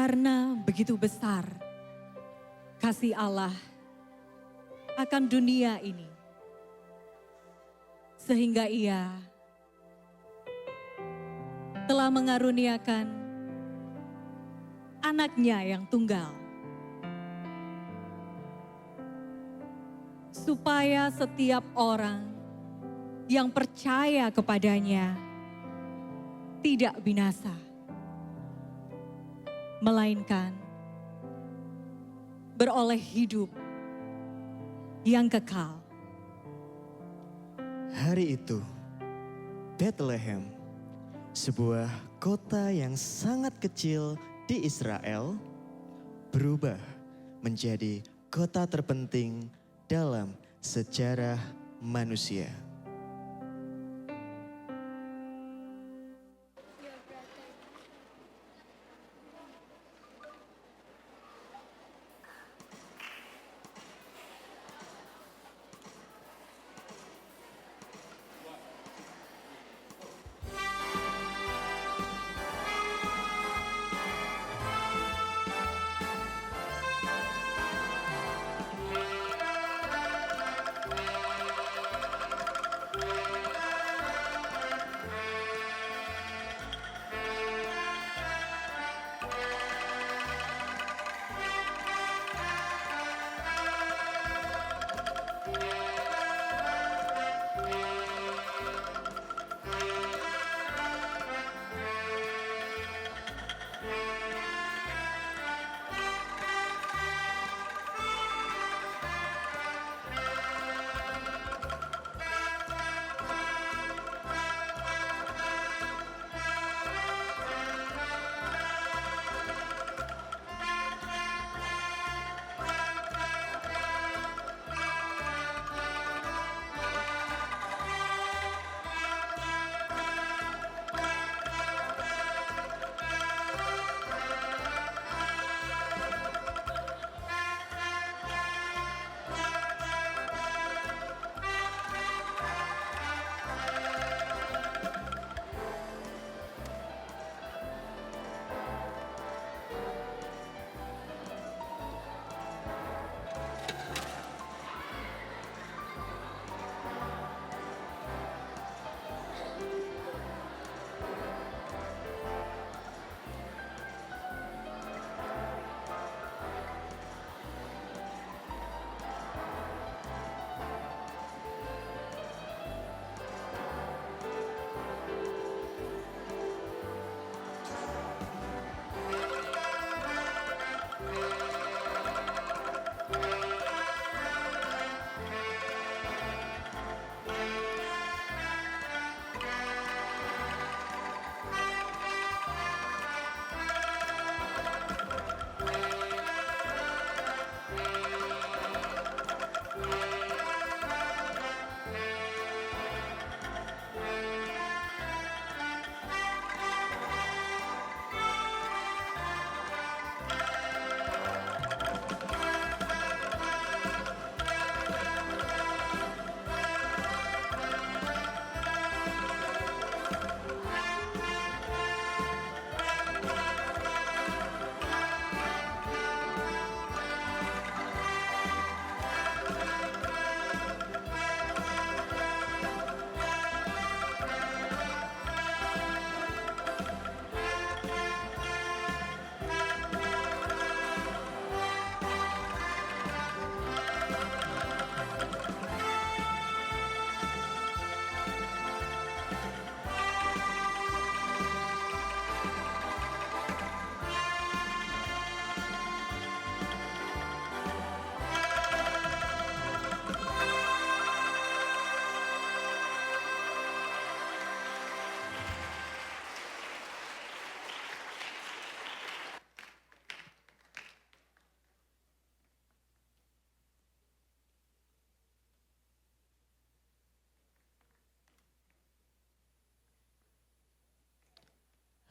Karena begitu besar kasih Allah akan dunia ini, sehingga Ia telah mengaruniakan anaknya yang tunggal, supaya setiap orang yang percaya kepadanya tidak binasa, melainkan beroleh hidup yang kekal. Hari itu, Bethlehem, sebuah kota yang sangat kecil di Israel, berubah menjadi kota terpenting dalam sejarah manusia.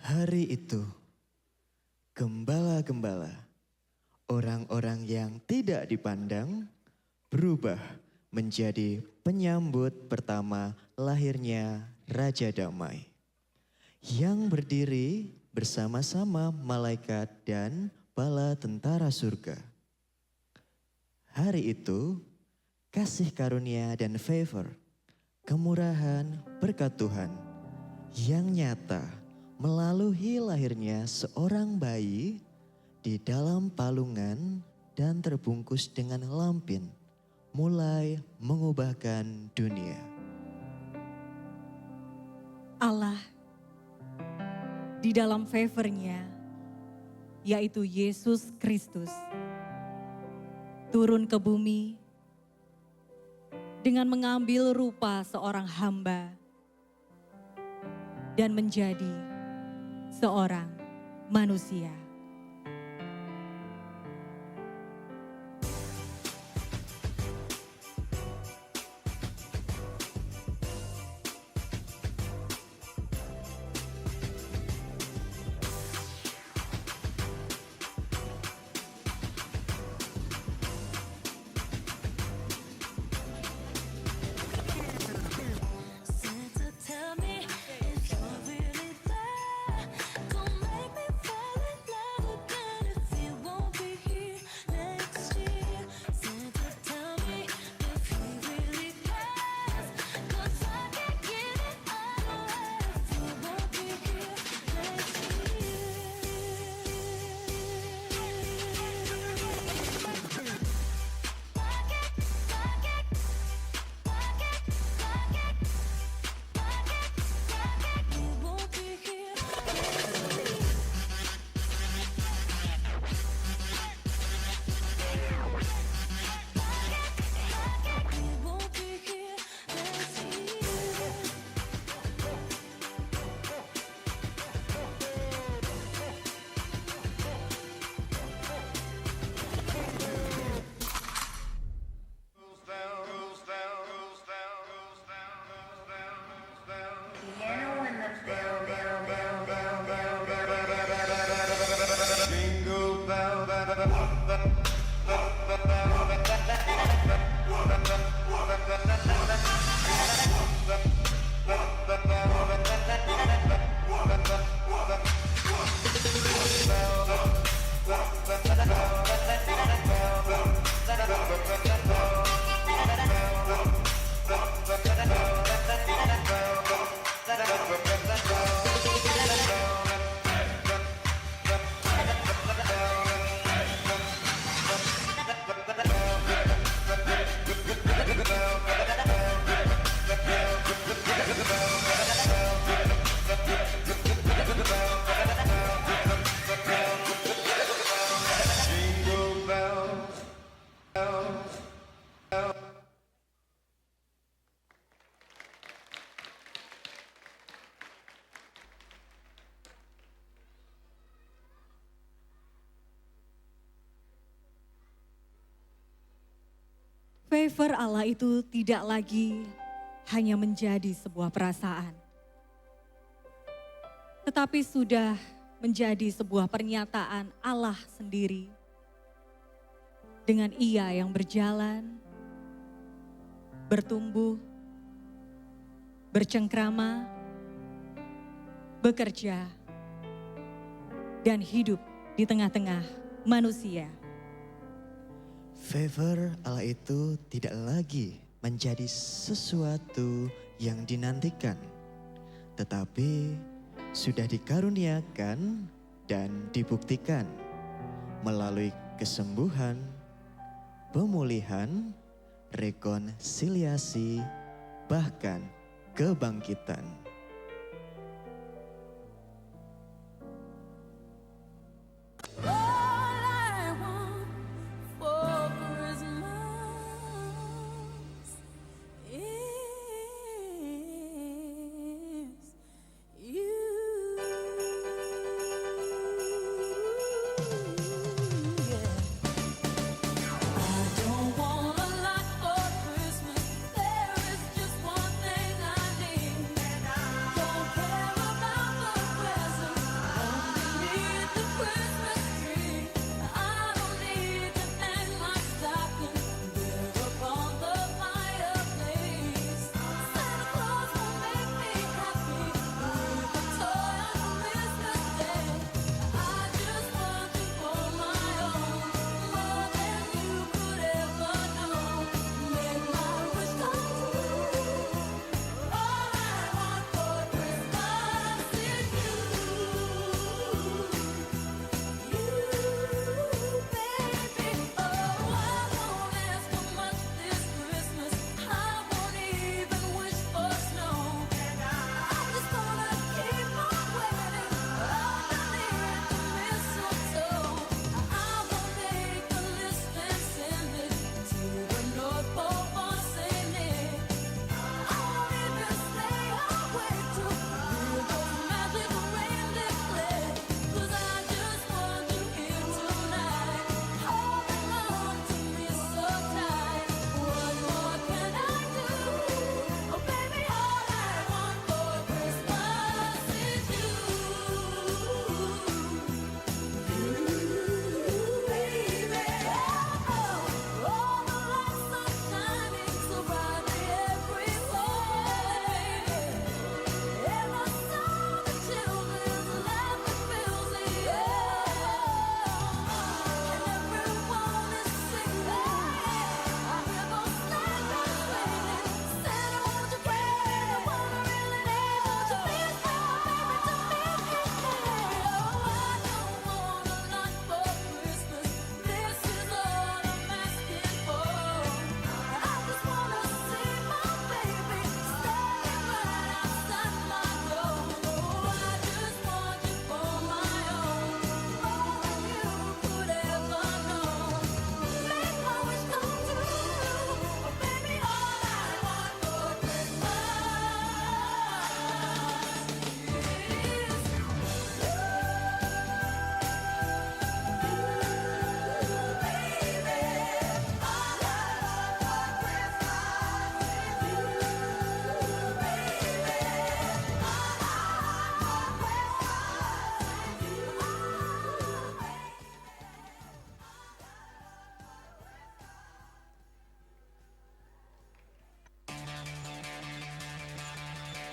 Hari itu, gembala-gembala, orang-orang yang tidak dipandang, berubah menjadi penyambut pertama lahirnya Raja Damai, yang berdiri bersama-sama malaikat dan bala tentara surga. Hari itu, kasih karunia dan favor, kemurahan berkat Tuhan yang nyata melalui lahirnya seorang bayi di dalam palungan dan terbungkus dengan lampin, mulai mengubahkan dunia. Allah di dalam favor-Nya, yaitu Yesus Kristus, turun ke bumi dengan mengambil rupa seorang hamba dan menjadi seorang manusia. Santa, tell me if you're really there. Don't make me fall in love again if you won't be here next year. Santa, tell me if he really cares. 'Cause I can't get it out of my head if you won't be here next year. You won't be here next year. You won't be here next year. Piano in the bell, bell, bell, bell, bell, Jingle bell, jingle bells, Favor Allah itu tidak lagi hanya menjadi sebuah perasaan, tetapi sudah menjadi sebuah pernyataan Allah sendiri. Dengan Ia yang berjalan, bertumbuh, bercengkrama, bekerja, dan hidup di tengah-tengah manusia. Favor Allah itu tidak lagi menjadi sesuatu yang dinantikan, tetapi sudah dikaruniakan dan dibuktikan melalui kesembuhan, pemulihan, rekonsiliasi, bahkan kebangkitan. All I want for Christmas is you. I don't want a lot for Christmas. There is just one thing I need.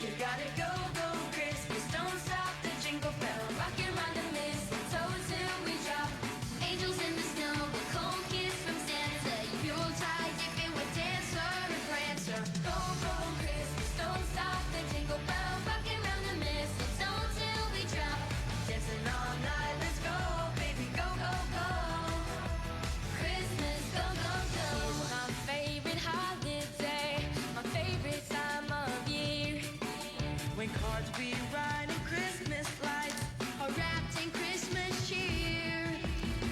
You gotta go, go Christmas, don't stop the jingle bell, rocking around the mistletoe till we drop. Angels in the snow, a cold kiss from Santa, Yuletide dipping with Dancer and Prancer. Go, go Christmas, don't stop the jingle bell, rocking around the mistletoe till we drop. Dancing all night, let's go, baby, go, go, go. Christmas, go, go, go. It's my favorite holiday, my favorite time of year. When cards we write and Christmas lights Are wrapped in Christmas cheer.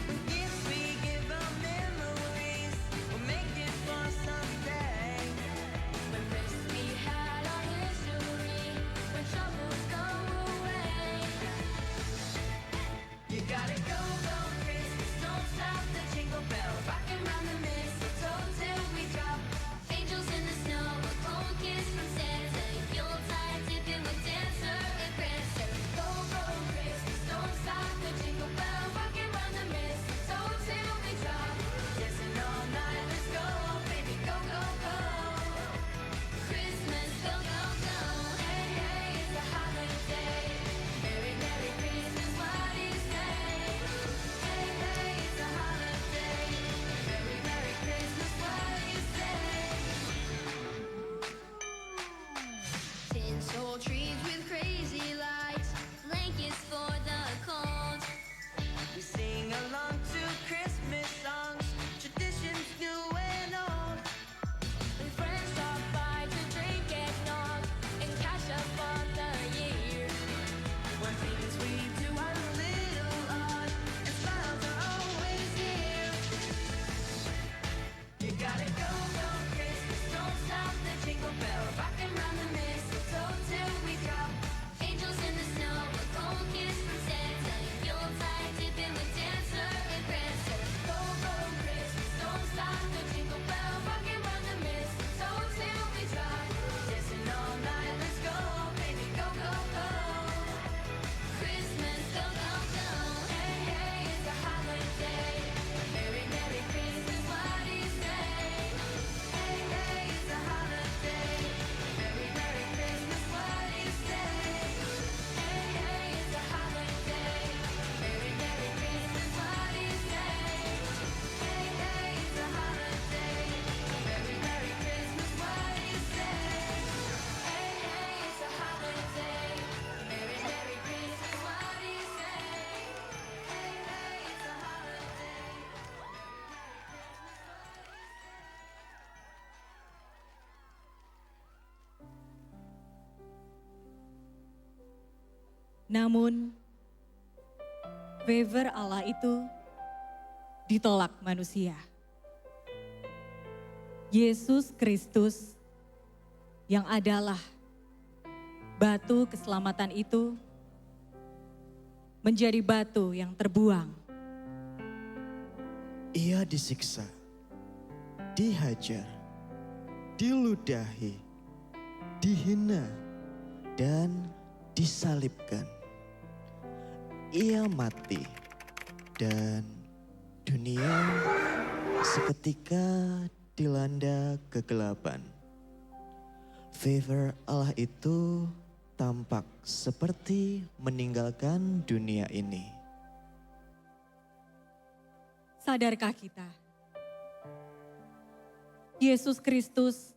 when gifts we give our memories will make it for someday. When first we had our history, when troubles go away. You gotta go, go Christmas, don't stop the jingle bell, rocking round the mistletoe till we drop. Angels in the snow, a cold kiss from Santa, Yuletide dipping with Dancer and Prancer. Go, go Christmas, don't stop the jingle bell, rocking round the mistletoe till we drop. Dancing all night, let's go, baby, go, go, go. Christmas, go, go, go. Hey, hey, it's a holiday. Merry, Merry Christmas, what do you say? Hey, hey, it's a holiday. Merry, Merry Christmas, what do you say? Tinsel trees with crazy lights, blankets for the cold. We sing along to Christmas songs, traditions new and old. And friends stop by to drink eggnog and catch up on the year. When things we do are a little odd, and smiles are always here. You gotta go, go Christmas, don't stop the jingle bell, rocking round the mistletoe till we drop. Angels in the snow, a cold kiss from Santa, Yuletide dipping with Dancer and Prancer. Go, go Christmas, don't stop the jingle bell, rocking round the mistletoe till we drop. Dancing all night, let's go, baby, go, go, go. Christmas, go, go, go. Hey, hey, it's a holiday. Merry, Merry Christmas, what do you say? Hey, hey, it's a holiday. Merry, Merry Christmas, what do you say? Hey, hey, it's a holiday. Merry, Merry Christmas, what do you say? Hey, hey, it's a holiday. Merry, Merry Christmas, what do you say? Hey, hey, it's a holiday. Merry, Merry Christmas, what do you say? Hey, hey, it's a holiday. Namun, favor Allah itu ditolak manusia. Yesus Kristus yang adalah batu keselamatan itu menjadi batu yang terbuang. Ia disiksa, dihajar, diludahi, dihina, dan disalibkan. Ia mati dan dunia seketika dilanda kegelapan. Favor Allah itu tampak seperti meninggalkan dunia ini. Sadarkah kita? Yesus Kristus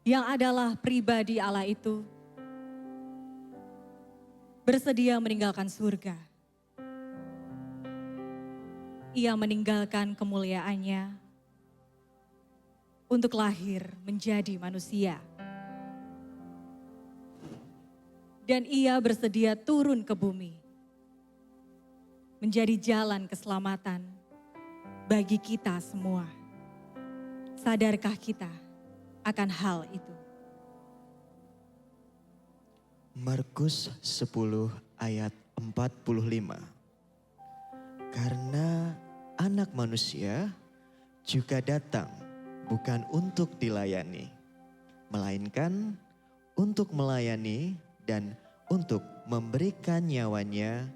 yang adalah pribadi Allah itu bersedia meninggalkan surga. Ia meninggalkan kemuliaannya untuk lahir menjadi manusia. Dan ia bersedia turun ke bumi menjadi jalan keselamatan bagi kita semua. Sadarkah kita akan hal itu? Markus 10 ayat 45. Karena Anak Manusia juga datang bukan untuk dilayani, melainkan untuk melayani dan untuk memberikan nyawanya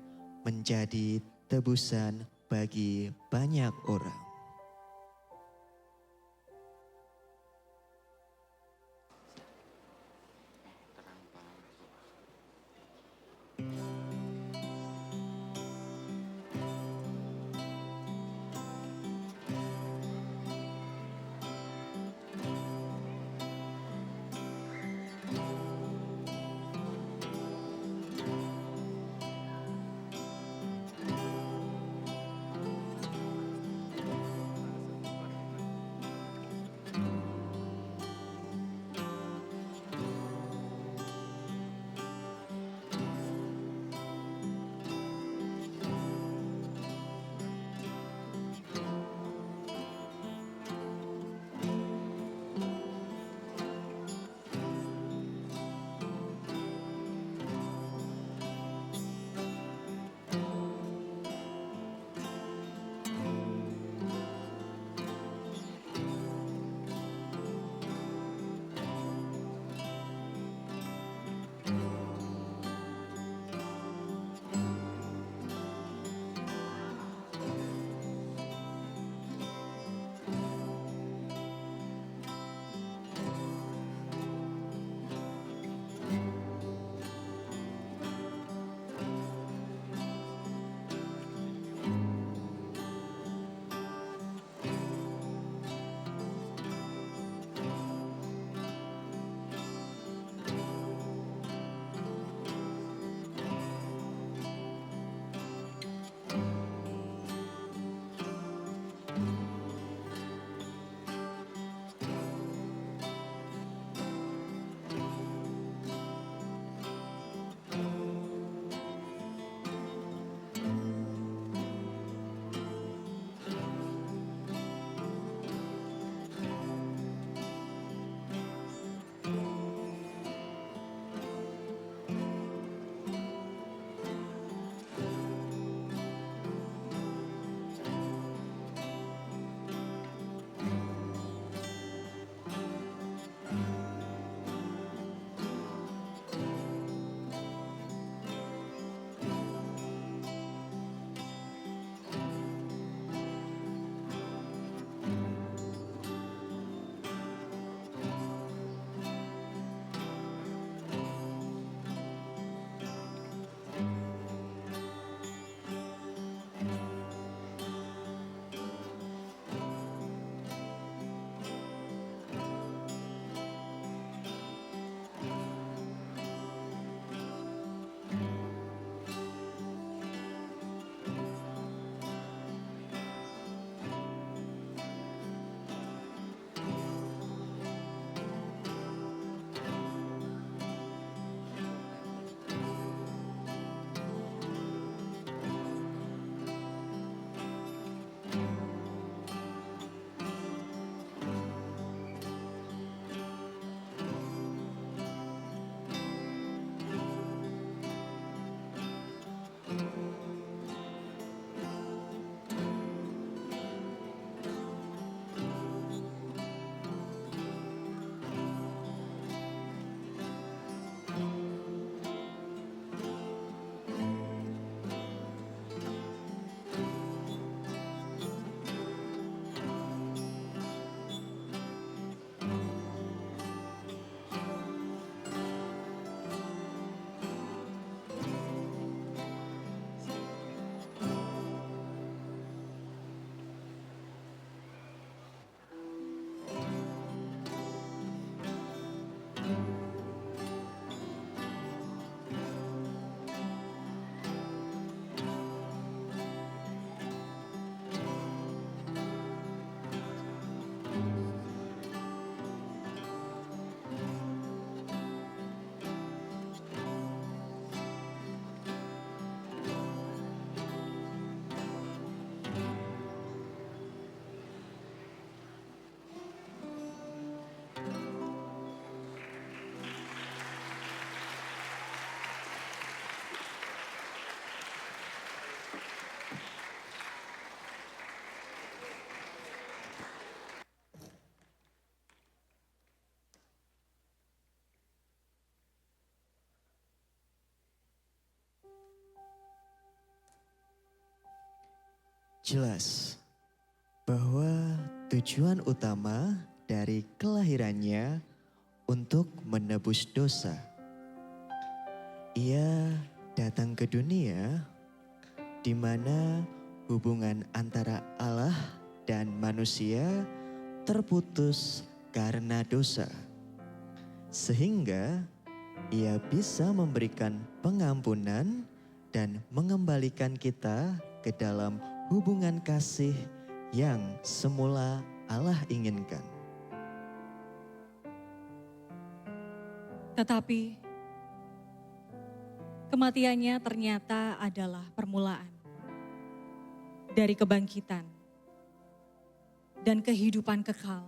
menjadi tebusan bagi banyak orang. Jelas bahwa tujuan utama dari kelahirannya untuk menebus dosa. Ia datang ke dunia di mana hubungan antara Allah dan manusia terputus karena dosa. Sehingga ia bisa memberikan pengampunan dan mengembalikan kita ke dalam hubungan kasih yang semula Allah inginkan. Tetapi kematiannya ternyata adalah permulaan dari kebangkitan dan kehidupan kekal.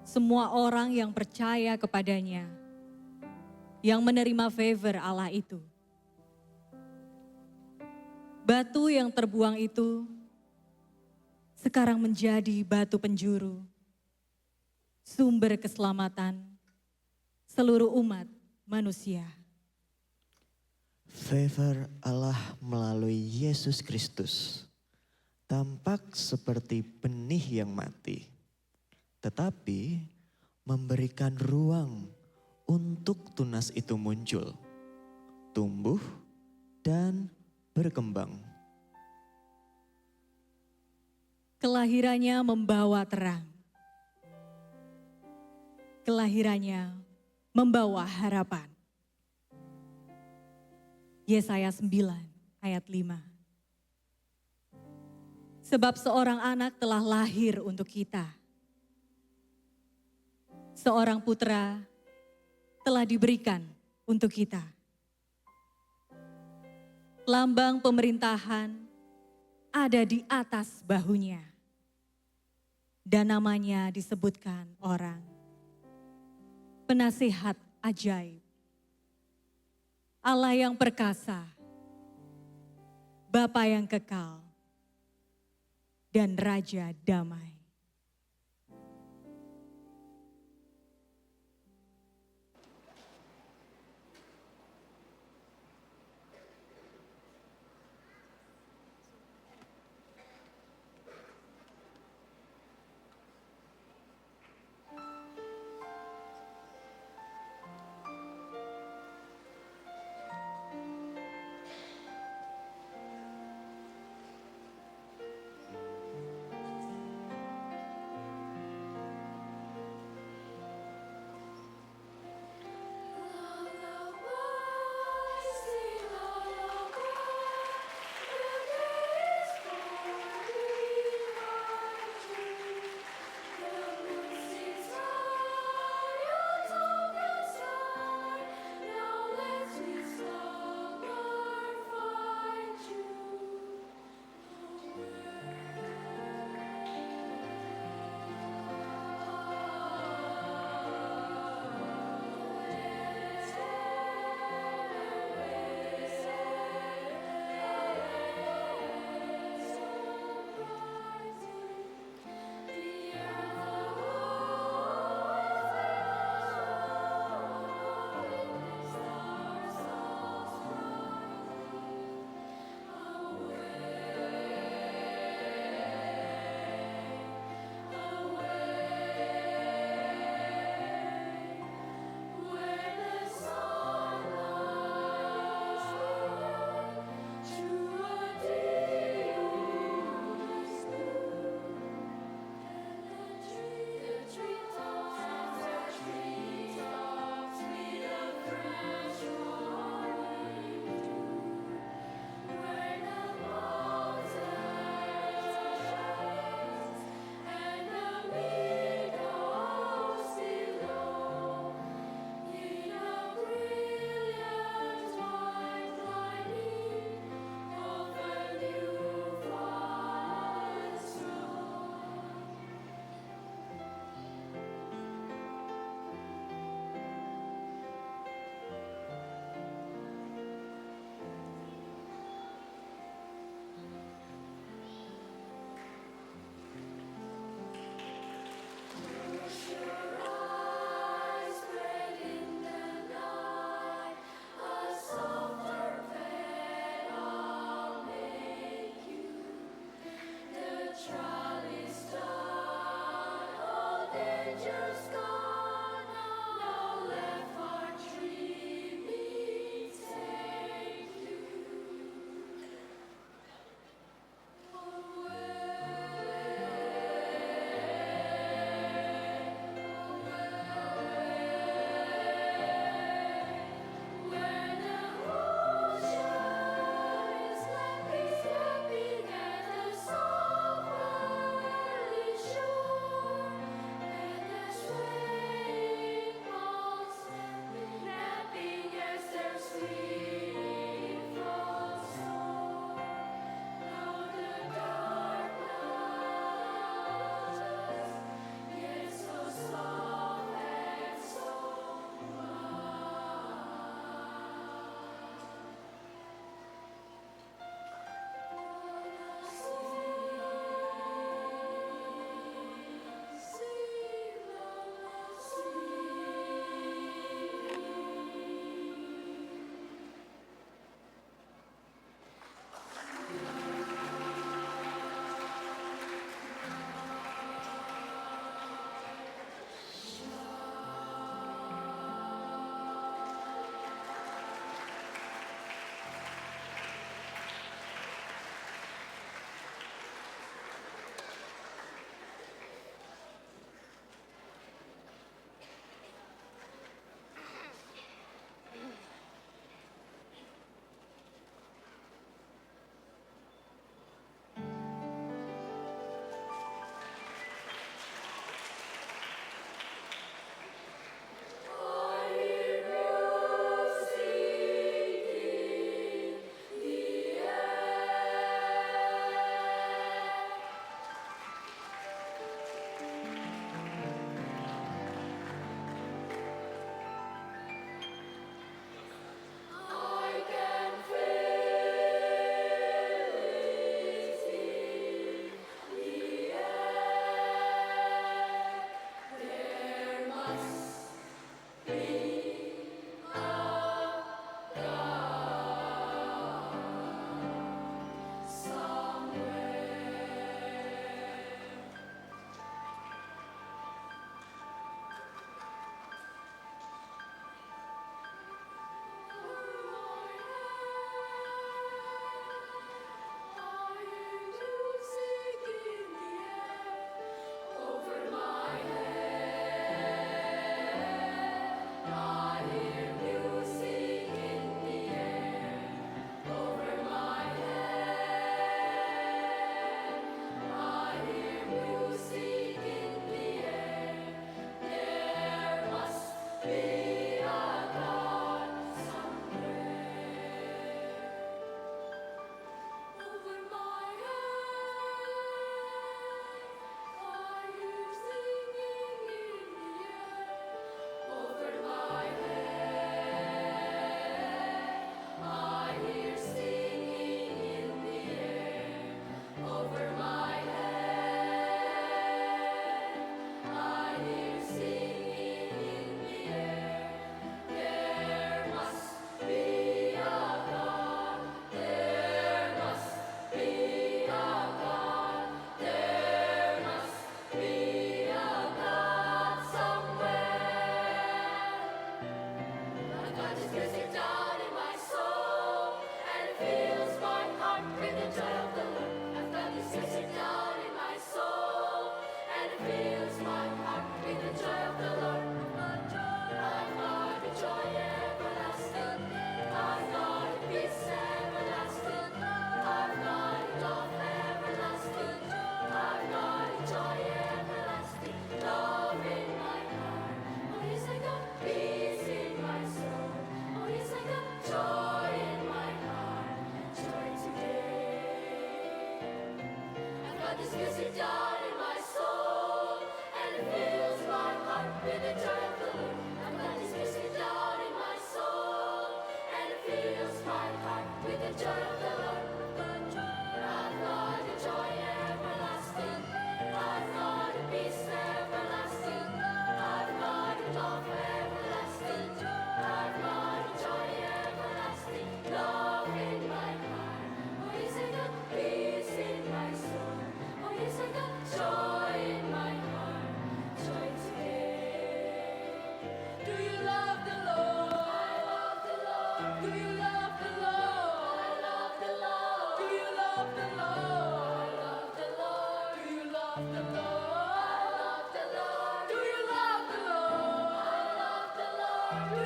Semua orang yang percaya kepadanya, yang menerima favor Allah itu. Batu yang terbuang itu sekarang menjadi batu penjuru, sumber keselamatan seluruh umat manusia. Favor Allah melalui Yesus Kristus tampak seperti benih yang mati, tetapi memberikan ruang untuk tunas itu muncul, tumbuh, dan berkembang. Kelahirannya membawa terang. Kelahirannya membawa harapan. Yesaya 9 ayat 5. Sebab seorang anak telah lahir untuk kita. Seorang putra telah diberikan untuk kita. Lambang pemerintahan ada di atas bahunya. Dan namanya disebutkan orang. Penasihat ajaib. Allah yang perkasa. Bapa yang kekal. Dan Raja damai.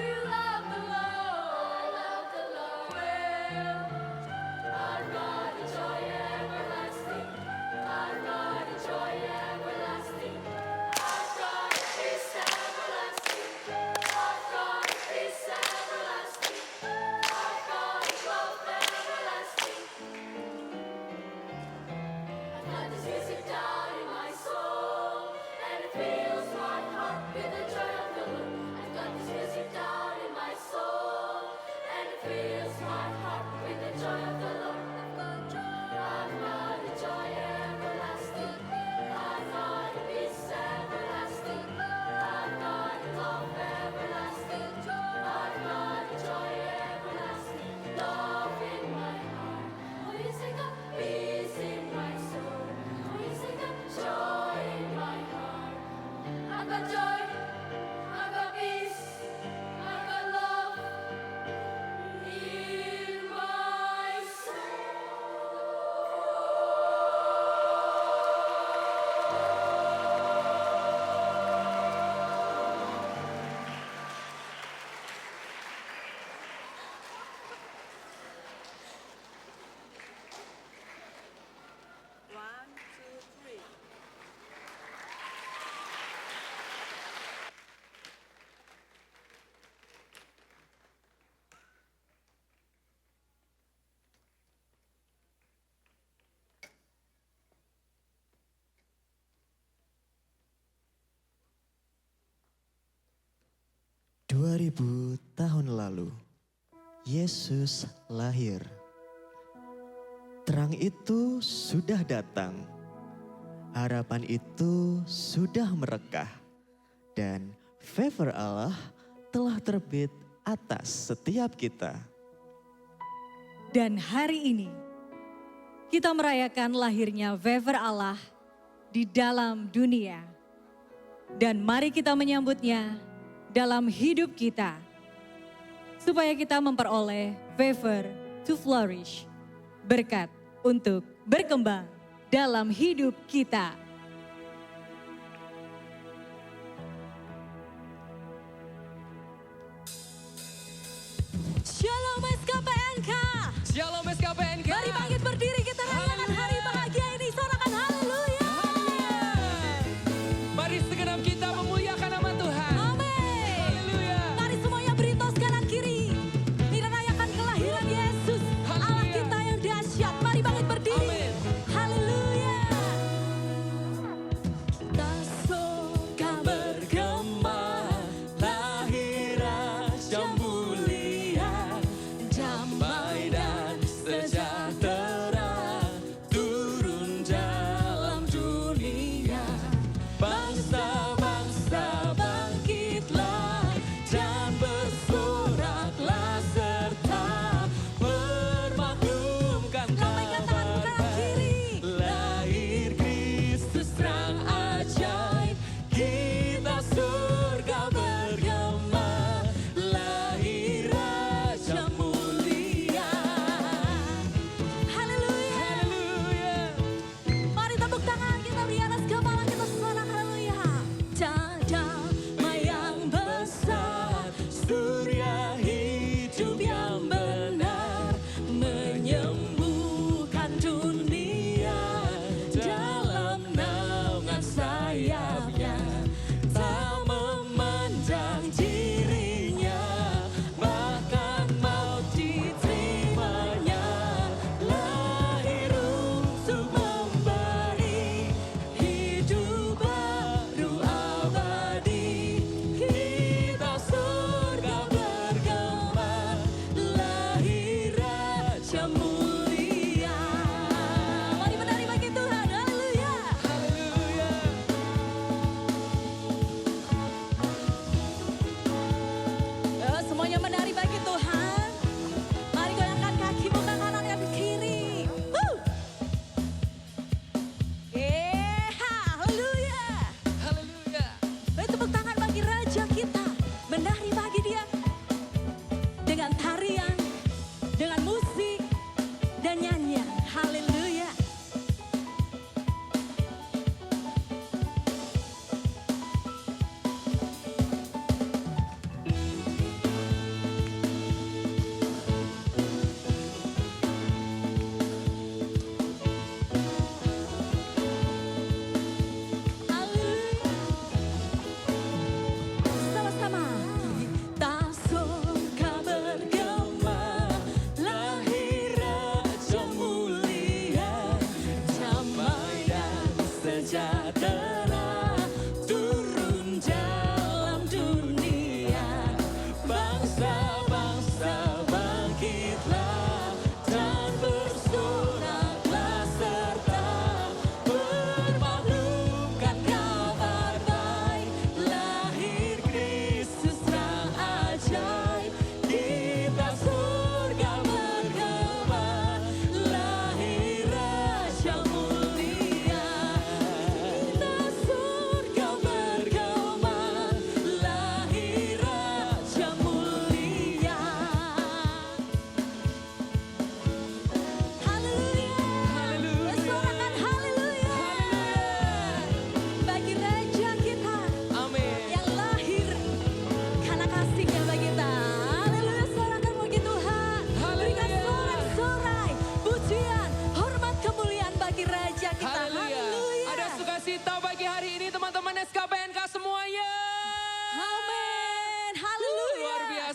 you love the Lord? I love the Lord. Well, I've got a joy everlasting. I've got a joy everlasting. I've got a peace everlasting. I've got a peace everlasting. I've got a love everlasting. I've got this music down in my soul, and it fills my heart with the joy of the Lord. I've got this music down in my soul, and it fills my heart with the joy of the Lord. I've got a joy everlasting. I've got a peace everlasting. I've got a love everlasting. I've got a joy everlasting. Love in my heart. Oh, you sing of peace in my soul. Oh, you sing of joy in my heart. I've got joy. I've got peace. I've got love in my soul. One, two, three. Dua 2000 tahun lalu, Yesus lahir. Terang itu sudah datang, harapan itu sudah merekah, dan favor Allah telah terbit atas setiap kita. Dan hari ini kita merayakan lahirnya favor Allah di dalam dunia. Dan mari kita menyambutnya dalam hidup kita. Supaya kita memperoleh favor to flourish. Berkat untuk berkembang dalam hidup kita. Shalom SKPNK. Shalom SKPNK. Mari bangkit berdiri, kita rayakan hari bahagia ini. Sorakan haleluya. Mari segenap kita memuliakan nama Tuhan. Amin. Haleluya. Mari semuanya beri tos kanan kiri. Kita rayakan kelahiran Yesus. Allah Haleluya. kita yang dahsyat. Mari bangkit berdiri. Amin. Haleluya.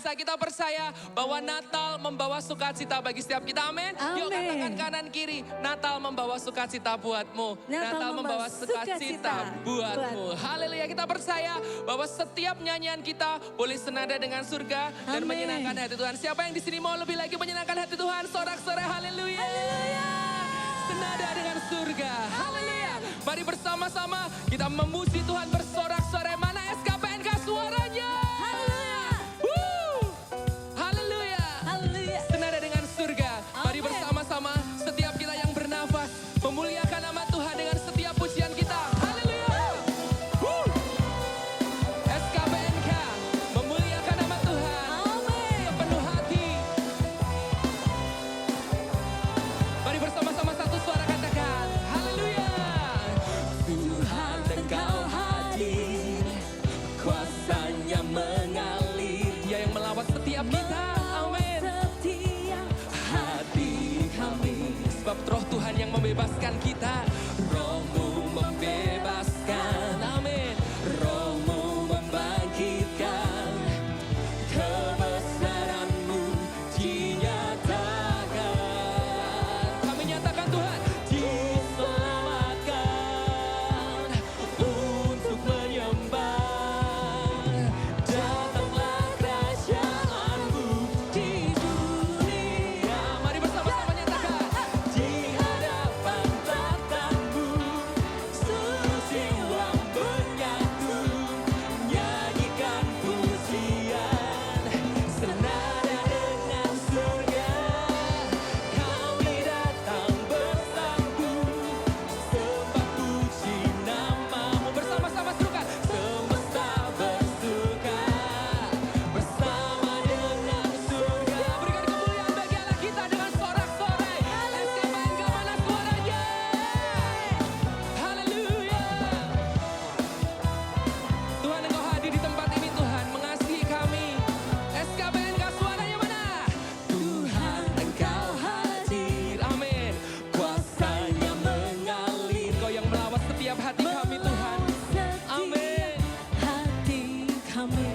biasa. Kita percaya bahwa Natal membawa sukacita bagi setiap kita. Amin. Yuk Amin. katakan kanan kiri. Natal membawa sukacita buatmu. Natal membawa sukacita buatmu. Haleluya. Kita percaya bahwa setiap nyanyian kita boleh senada dengan surga dan Amin. menyenangkan hati Tuhan. Siapa yang di sini mau lebih lagi menyenangkan hati Tuhan? Sorak-sorai haleluya. Senada dengan surga. Haleluya. Mari bersama-sama kita memuji Tuhan bersorak-sorai. Mana SKPNK suaranya? Haleluya. Haleluya. Senada dengan surga. Mari Amin. bersama-sama setiap kita yang bernafas memuliakan nama Tuhan dengan setiap pujian kita. Haleluya. SKPNK memuliakan nama Tuhan. Amin. Sepenuh hati. Mari bersama-sama satu suara katakan. Haleluya. Tuhan Engkau hadir. Kuasanya mengalir. Dia yang melawat setiap kita. Amin. Hati kami. Sebab roh Tuhan yang membebaskan kita. Rohmu membebaskan. Amin. Rohmu membangkitkan. Kebesaranmu dinyatakan. Kami nyatakan Tuhan. Diselamatkan untuk menyembah. Datanglah kerajaanmu di dunia. Mari bersama-sama nyatakan. Di hadapan tatamu seluruh jiwa menyatu. Nyanyikan pujian senada dengan surga. Kami datang bersatu sembah puji namamu. Bersama-sama serukan. Semesta bersuka bersama dengan surga. Berikan kemuliaan bagi Allah kita dengan sorak-sorai. SKPNK mana suaranya? Haleluya. Tuhan Engkau hadir di tempat ini Tuhan, mengasihi kami. SKPNK suaranya mana? Tuhan Engkau hadir, amin. Kuasanya mengalir, Kau yang melawat setiap hati kami Tuhan. Amin. Hati kami.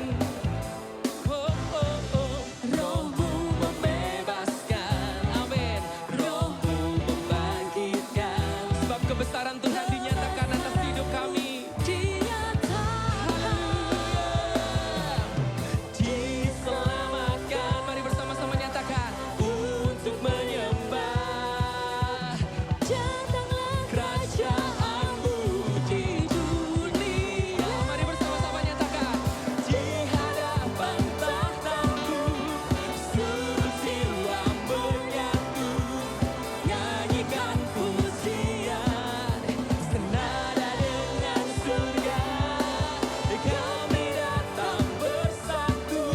Oh, oh, oh. Rohmu membebaskan, amin. Rohmu membangkitkan. Sebab kebesaran Tuhan dinyatakan atas hidup kami. Diselamatkan. Mari bersama-sama nyatakan. Untuk menyembah. Kerajaanmu di dunia. Mari bersama-sama nyatakan. Di hadapan tahtamu seluruh jiwa menyatu. Nyanyikan pujian senada dengan surga. Kami datang bersatu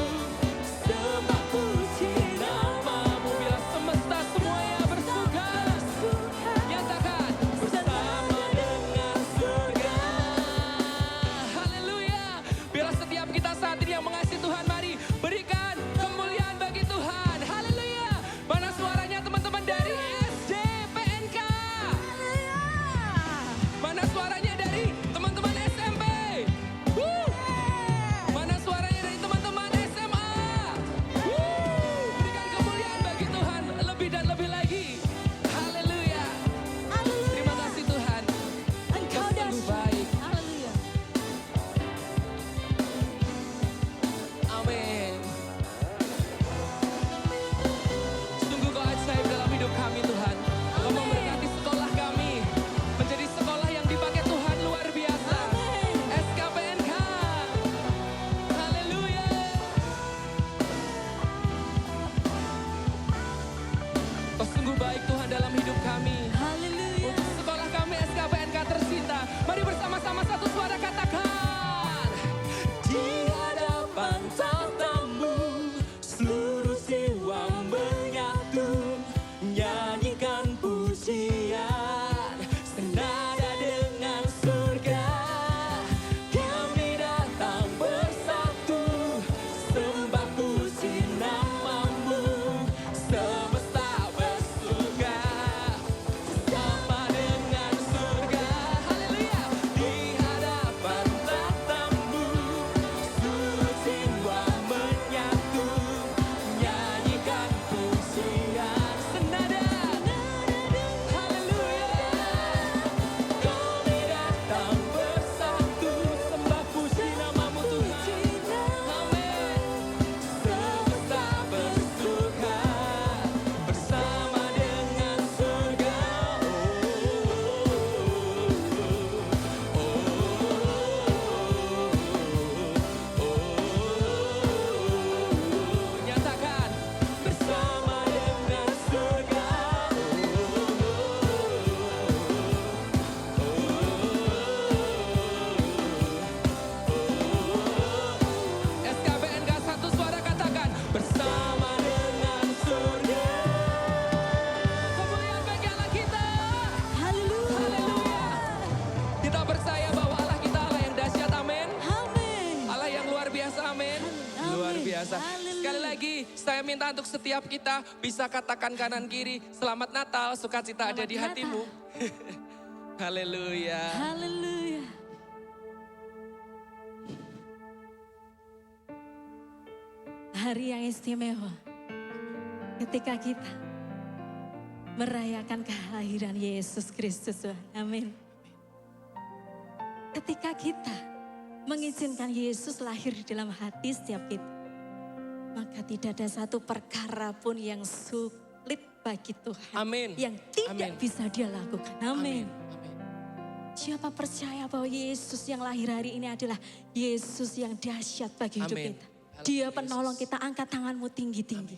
sembah puji namamu. Bila semesta semuanya bersuka, nyatakan bersama dengan surga. Haleluya. Bila setiap kita saat ini yang mengasihi Tuhan, mari berikan kemuliaan bagi Tuhan. Haleluya. Mana suaranya teman-teman dari SDPNK? Mana suaranya dari teman-teman SMP? Mana suaranya dari teman-teman SMA? Berikan kemuliaan bagi Tuhan lebih dan lebih lagi. Haleluya. Terima kasih Tuhan. Engkau Sungguh dahsyat. baik. Haleluya. Amin. Sungguh Kau ajaib dalam hidup kami Tuhan. Kau memberkati sekolah kami menjadi sekolah yang dipakai Tuhan luar biasa. SKPNK. Haleluya. Kau sungguh baik Tuhan dalam hidup kami. Haleluya. Untuk sekolah kami SKPNK tercinta. Mari bersama-sama satu suara katakan. Di hadapan tahtamu seluruh jiwa menyatu. Nyanyikan pujian senada dengan surga. Kami datang bersatu sembah puji namamu. Semesta bersuka Sekali lagi saya minta untuk setiap kita bisa katakan kanan kiri, selamat Natal, sukacita ada Selamat di hatimu. Haleluya. Haleluya. Hari yang istimewa ketika kita merayakan kelahiran Yesus Kristus, Tuhan. Amin. Ketika kita mengizinkan Yesus lahir di dalam hati setiap kita, maka tidak ada satu perkara pun yang sulit bagi Tuhan. Amin. Yang tidak Amin. bisa dia lakukan. Amin. Amin. Siapa percaya bahwa Yesus yang lahir hari ini adalah Yesus yang dahsyat bagi hidup Amin. kita. Haleluya, Dia Yesus. penolong kita, angkat tanganmu tinggi-tinggi.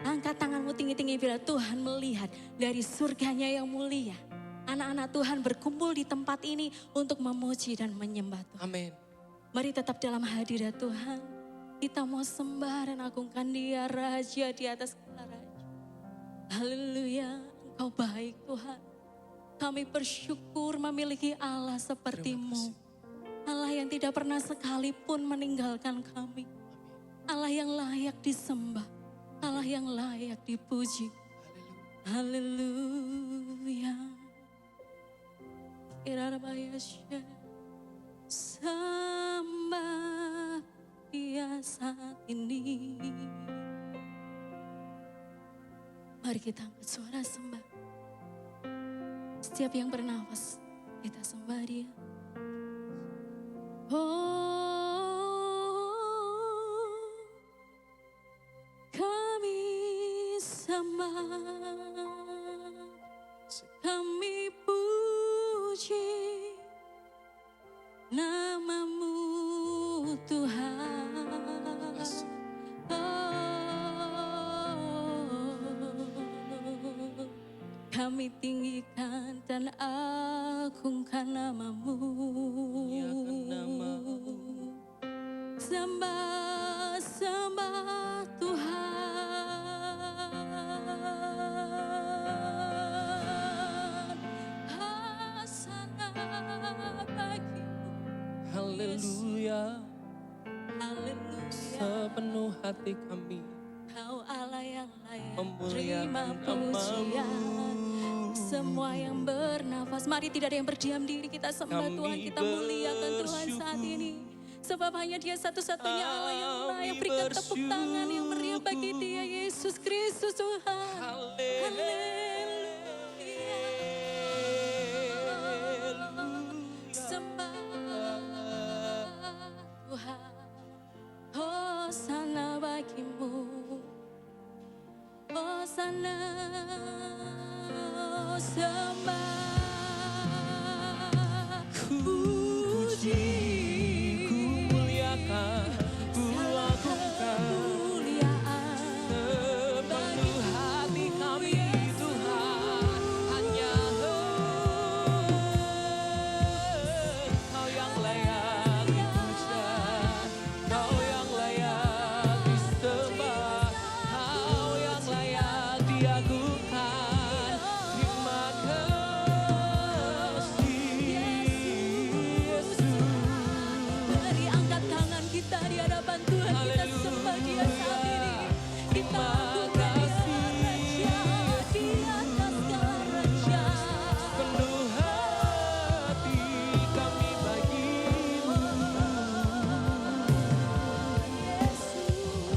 Angkat tanganmu tinggi-tinggi bila Tuhan melihat dari surganya yang mulia. Anak-anak Tuhan berkumpul di tempat ini untuk memuji dan menyembah Tuhan. Amin. Mari tetap dalam hadirat Tuhan. Kita mau sembah dan agungkan Dia, Raja di atas segala raja. Haleluya, Engkau baik Tuhan. Kami bersyukur memiliki Allah seperti-Mu. Allah yang tidak pernah sekalipun meninggalkan kami. Allah yang layak disembah. Allah yang layak dipuji. Haleluya. Irarabayasya. Sembah Dia saat ini. Mari kita angkat suara sembah. Setiap yang bernafas, kita sembah Dia. Oh, kami sembah, kami puji nama-Mu Tuhan. Oh, kami tinggikan dan agungkan nama-Mu. Sembah, sembah Tuhan. Hasana bagi-Mu. Haleluya. Haleluya. Sepenuh hati kami Kau Allah yang layak memuliakan terima pujian. nama-Mu. Semua yang bernafas, mari tidak ada yang berdiam diri, kita sembah Kami Tuhan, kita muliakan Tuhan saat ini. Sebab hanya Dia satu-satunya Allah yang layak. Berikan tepuk tangan yang meriah bagi Dia, Yesus Kristus Tuhan. Sembah Tuhan. Hosana bagi-Mu. Hosana. Sembah. Puji. Ku muliakan, ku agungkan. Kemuliaan Sepenuh hati kami Tuhan, hanya Engkau yang layak dipuja, Kau yang layak disembah, Kau yang layak diagungkan. Terima kasih Yesus. Mari angkat tangan kita di hadapan Tuhan. Kita Haleluya. sembah Dia saat ini. Kita agungkan Dia, Raja di atas segala raja. Penuh hati kami bagimu. Yesus.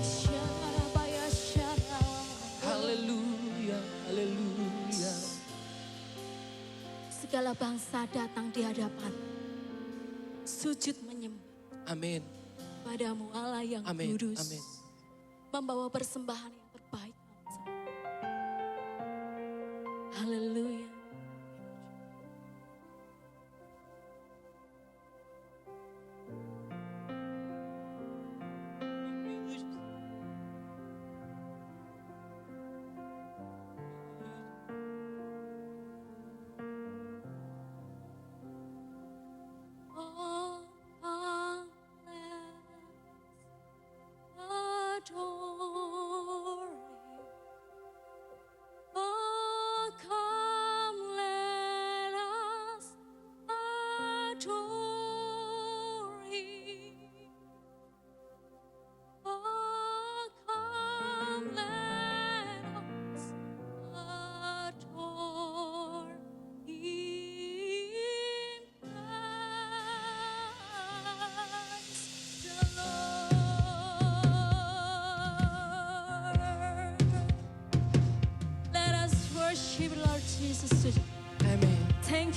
Syarabaya syarab. Haleluya, haleluya. Segala bangsa datang di hadapan, sujud menyembah Amin, padamu Allah yang amin, kudus, amin. membawa persembahan yang terbaik. Haleluya. Oh, let's adore Him. Oh, come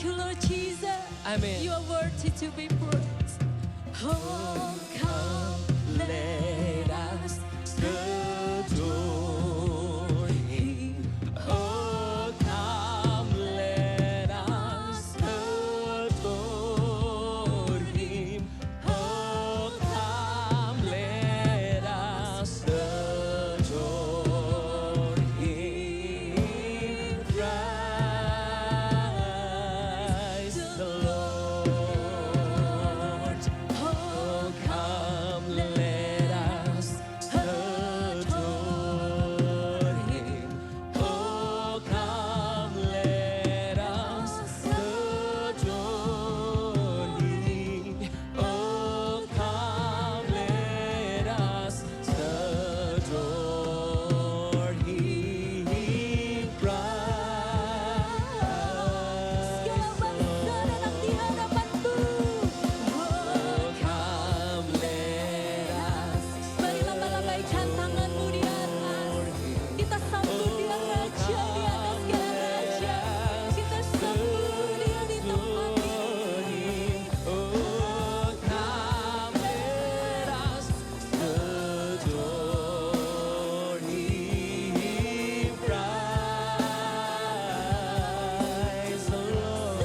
you, Lord Jesus. Amin. You are worthy to be praised. Oh, come, let us adore Him. Oh, come, let us adore Him. Oh, come, let us adore Him. Praise the Lord. Oh, Come, let us adore Him. Oh, come, let us adore Him. Oh, come, let us adore Him. Praise the Lord.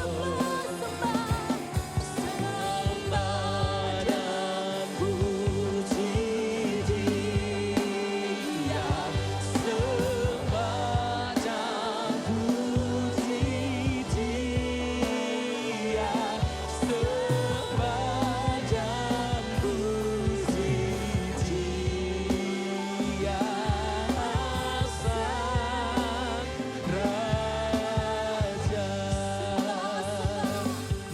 Sembah dan puji Dia. Sembah dan puji Dia. Sembah dan puji Dia. Sang Raja.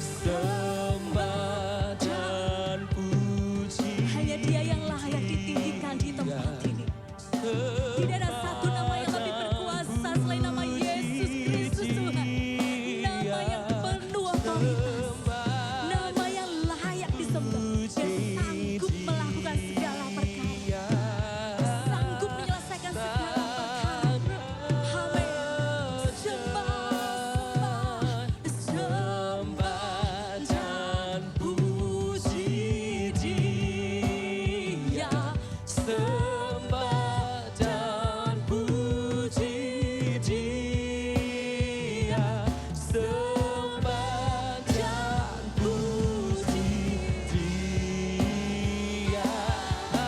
Sembah dan puji. Hanya Dia yang layak ditinggikan di tempat ini. Tidak ada satu nama yang lebih berkuasa selain nama Yesus Kristus Tuhan. Nama yang penuh otoritas. Nama yang layak disembah. Yang sanggup melakukan segala perkara. Sanggup menyelesaikan segala perkara. Amin. Sembah dan puji Dia. Sembah dan puji Dia. Sembah dan puji Dia. Sembah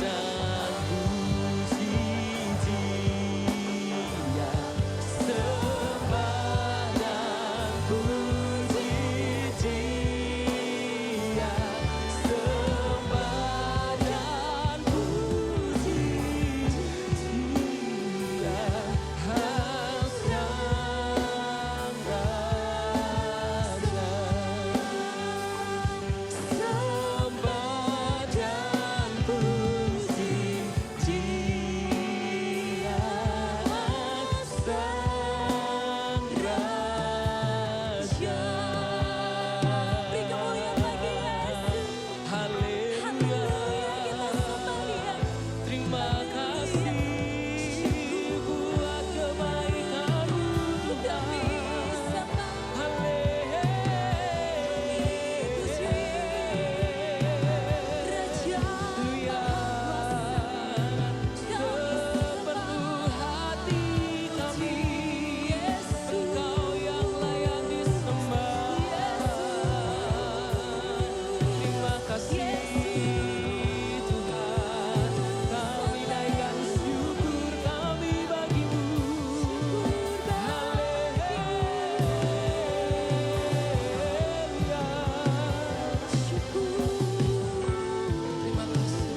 dan puji Dia. Sembah dan puji Dia. Sembah dan puji Dia. Sang Raja. Sembah dan puji Dia. Sang Raja. Beri kemuliaan bagi Yesus. Haleluya, kita sembah Dia. Terima kasih buat kebaikan-Mu Tidak Tuhan. bisa Haleluya. Raja Sepenuh hati kami, Engkau yang layak disembah. Terima kasih Tuhan, kami naikkan syukur kami bagi-Mu. Haleluya. Terima kasih.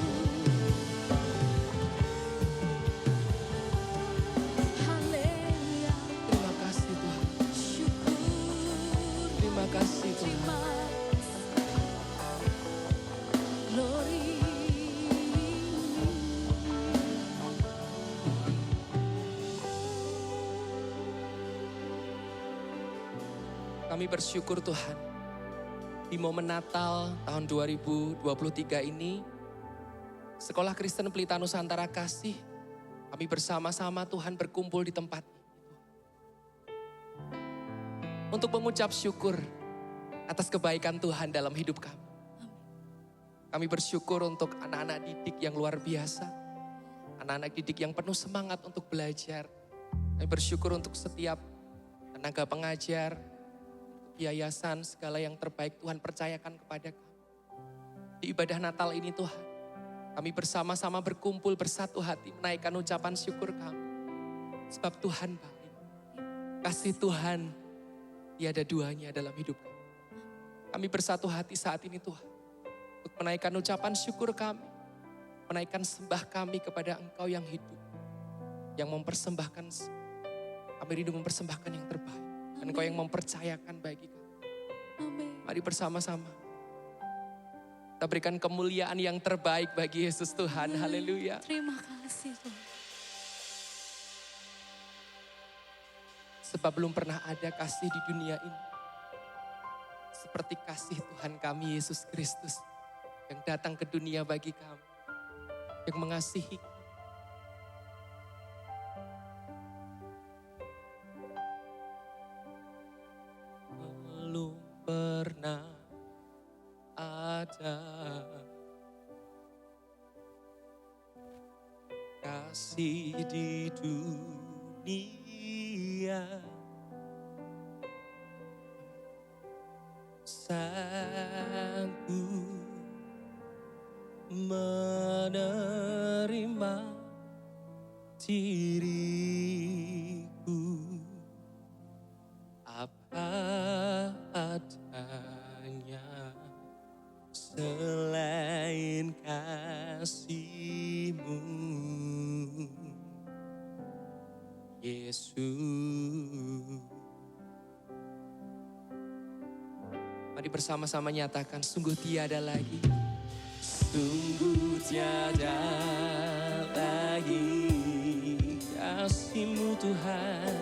Haleluya, Terima kasih Tuhan. syukur, Terima kasih Tuhan. terima glory. Kami bersyukur Tuhan, di momen Natal tahun 2023 ini, Sekolah Kristen Pelita Nusantara Kasih, kami bersama-sama Tuhan berkumpul di tempat ini. Untuk mengucap syukur atas kebaikan Tuhan dalam hidup kami. Kami bersyukur untuk anak-anak didik yang luar biasa. Anak-anak didik yang penuh semangat untuk belajar. Kami bersyukur untuk setiap tenaga pengajar, yayasan, segala yang terbaik Tuhan percayakan kepada kami. Di ibadah Natal ini Tuhan, kami bersama-sama berkumpul bersatu hati menaikkan ucapan syukur kami. Sebab Tuhan baik. Kasih Tuhan tiada duanya dalam hidup kami. Kami bersatu hati saat ini Tuhan, untuk menaikkan ucapan syukur kami, menaikkan sembah kami kepada Engkau yang hidup, yang mempersembahkan, kami rindu mempersembahkan yang terbaik. Dan Engkau yang mempercayakan bagi kami. Amin. Mari bersama-sama kita berikan kemuliaan yang terbaik bagi Yesus Tuhan. Haleluya. Terima kasih Tuhan. Sebab belum pernah ada kasih di dunia ini seperti kasih Tuhan kami Yesus Kristus yang datang ke dunia bagi kami, yang mengasihi kami. Belum pernah ada kasih di dunia sanggup menerima diriku apa adanya, selain kasih-Mu Yesus. Mari bersama-sama nyatakan, sungguh tiada lagi, sungguh tiada lagi kasih-Mu Tuhan,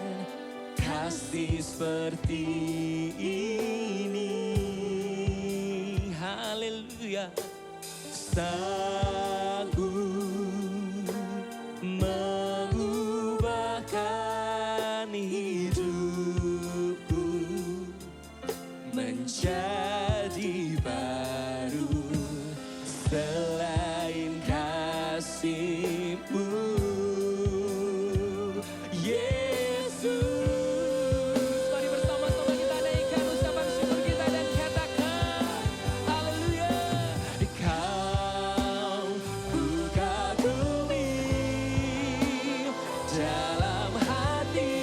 kasih seperti ini. Haleluya. Sanggup mengubahkan hidupku menjadi baru, selain kasih-Mu Yesus. Mari bersama-sama kita naikkan ucapan syukur kita dan katakan haleluya. Kau ku kagumi dalam hati,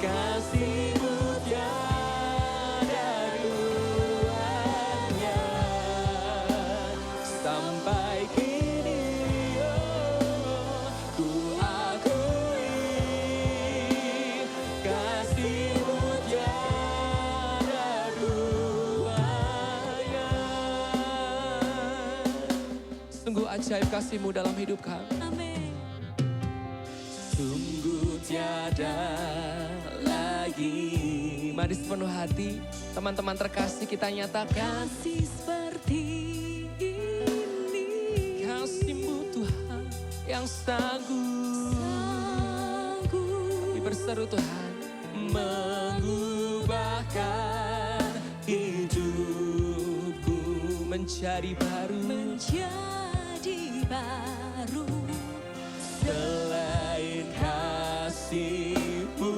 kasih-Mu tiada duanya. Sampai kini ku akui kasih-Mu tiada duanya. Sungguh ajaib kasih-Mu dalam hidup kami. Amin. Sungguh tiada lagi. Mari sepenuh hati teman-teman terkasih kita nyatakan Kasih seperti ini. kasih-Mu Tuhan yang sanggup berseru Tuhan mengubahkan hidupku menjadi baru, Menjadi baru. selain kasih-Mu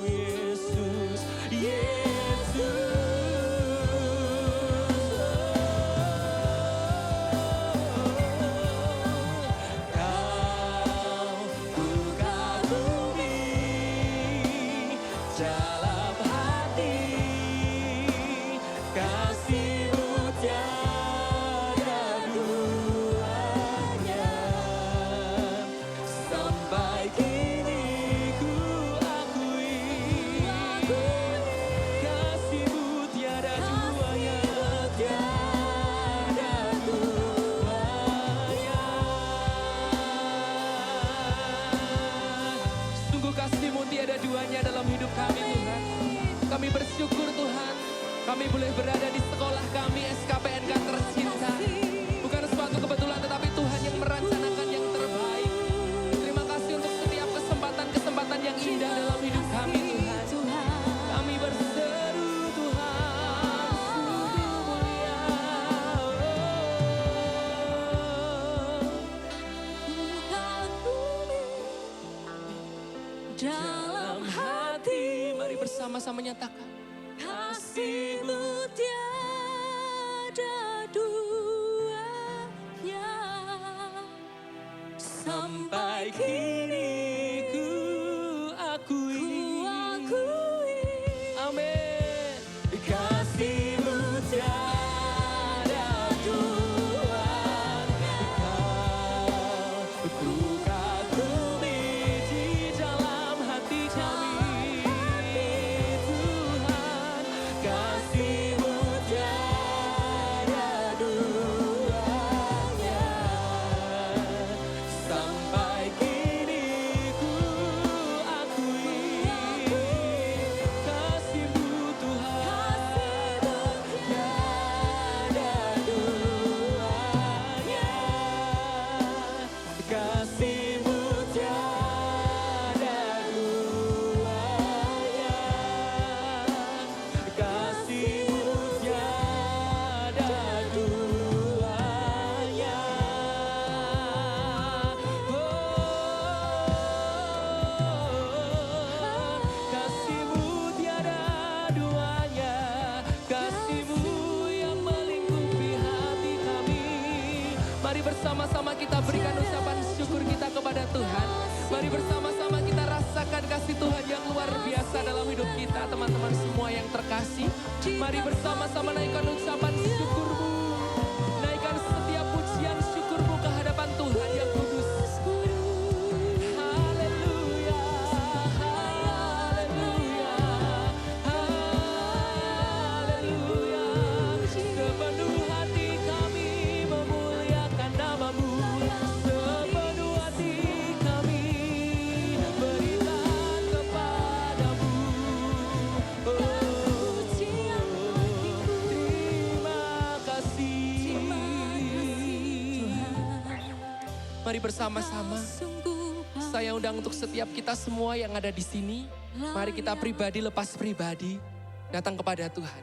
Yesus, Yesus. Kau ku kagumi dalam hati, kasih-Mu tiada duanya. Sampai kini ku akui kasih-Mu tiada duanya, tiada duanya. Sungguh kasih-Mu tiada duanya dalam hidup kami Tuhan. Kami bersyukur Tuhan, kami boleh berada di sekolah kami SKPNK tercinta. Bukan suatu bersama-sama nyatakan. Kasih-Mu tiada duanya. Sampai kini ku akui. Amin. Kasih-Mu tiada duanya. Kau ku kagumi di dalam hati kami. Tuhan, kasih-Mu tiada duanya. Sampai kini ku akui kasih-Mu Tuhan tiada duanya. Kasih-Mu tiada duanya. Kasih-Mu tiada duanya. Kasih-Mu tiada duanya. Kasih-Mu yang melingkupi hati kami. Mari bersama-sama kita berikan ucapan syukur kita kepada Tuhan. Mari bersama-sama kita rasakan kasih Tuhan yang luar biasa dalam hidup kita. Teman-teman semua yang terkasih, mari bersama-sama naikkan ucapan syukur-Mu. Naikkan setiap pujian syukur-Mu ke hadapan Tuhan yang kudus. Haleluya, haleluya, haleluya. Sepenuh hati kami memuliakan nama-Mu. Sepenuh hati kami berikan kepadamu. Terima kasih. Mari bersama-sama. Saya undang untuk setiap kita semua yang ada di sini. Mari kita pribadi lepas pribadi datang kepada Tuhan.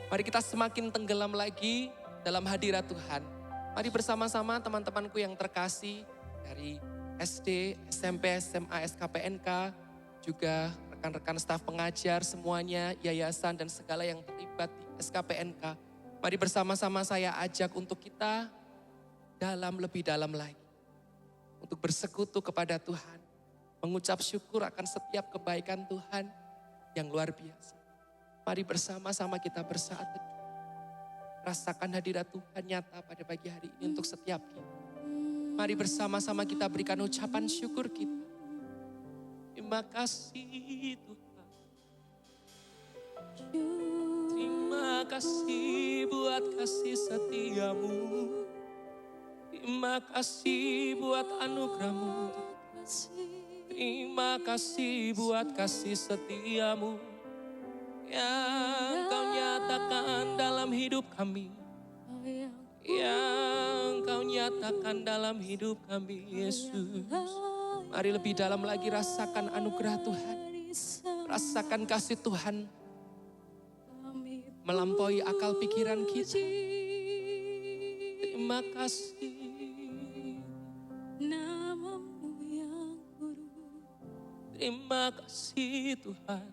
Mari kita semakin tenggelam lagi dalam hadirat Tuhan. Mari bersama-sama teman-temanku yang terkasih dari SD, SMP, SMA, SKPNK, juga rekan-rekan staf pengajar semuanya, yayasan dan segala yang terlibat di SKPNK. Mari bersama-sama saya ajak untuk kita lebih dalam lagi. Untuk bersekutu kepada Tuhan. Mengucap syukur akan setiap kebaikan Tuhan yang luar biasa. Mari bersama-sama kita bersaat teduh. Rasakan hadirat Tuhan nyata pada pagi hari ini untuk setiap kita. Mari bersama-sama kita berikan ucapan syukur kita. Terima kasih Tuhan. Terima kasih buat kasih setia-Mu. Terima kasih buat anugerah-Mu. Terima kasih buat kasih setia-Mu yang Kau nyatakan dalam hidup kami. Yang Kau nyatakan dalam hidup kami, Yesus. Mari lebih dalam lagi rasakan anugerah Tuhan. Rasakan kasih Tuhan melampaui akal pikiran kita. Terima kasih. Nama-Mu yang kudus. Terima kasih Tuhan.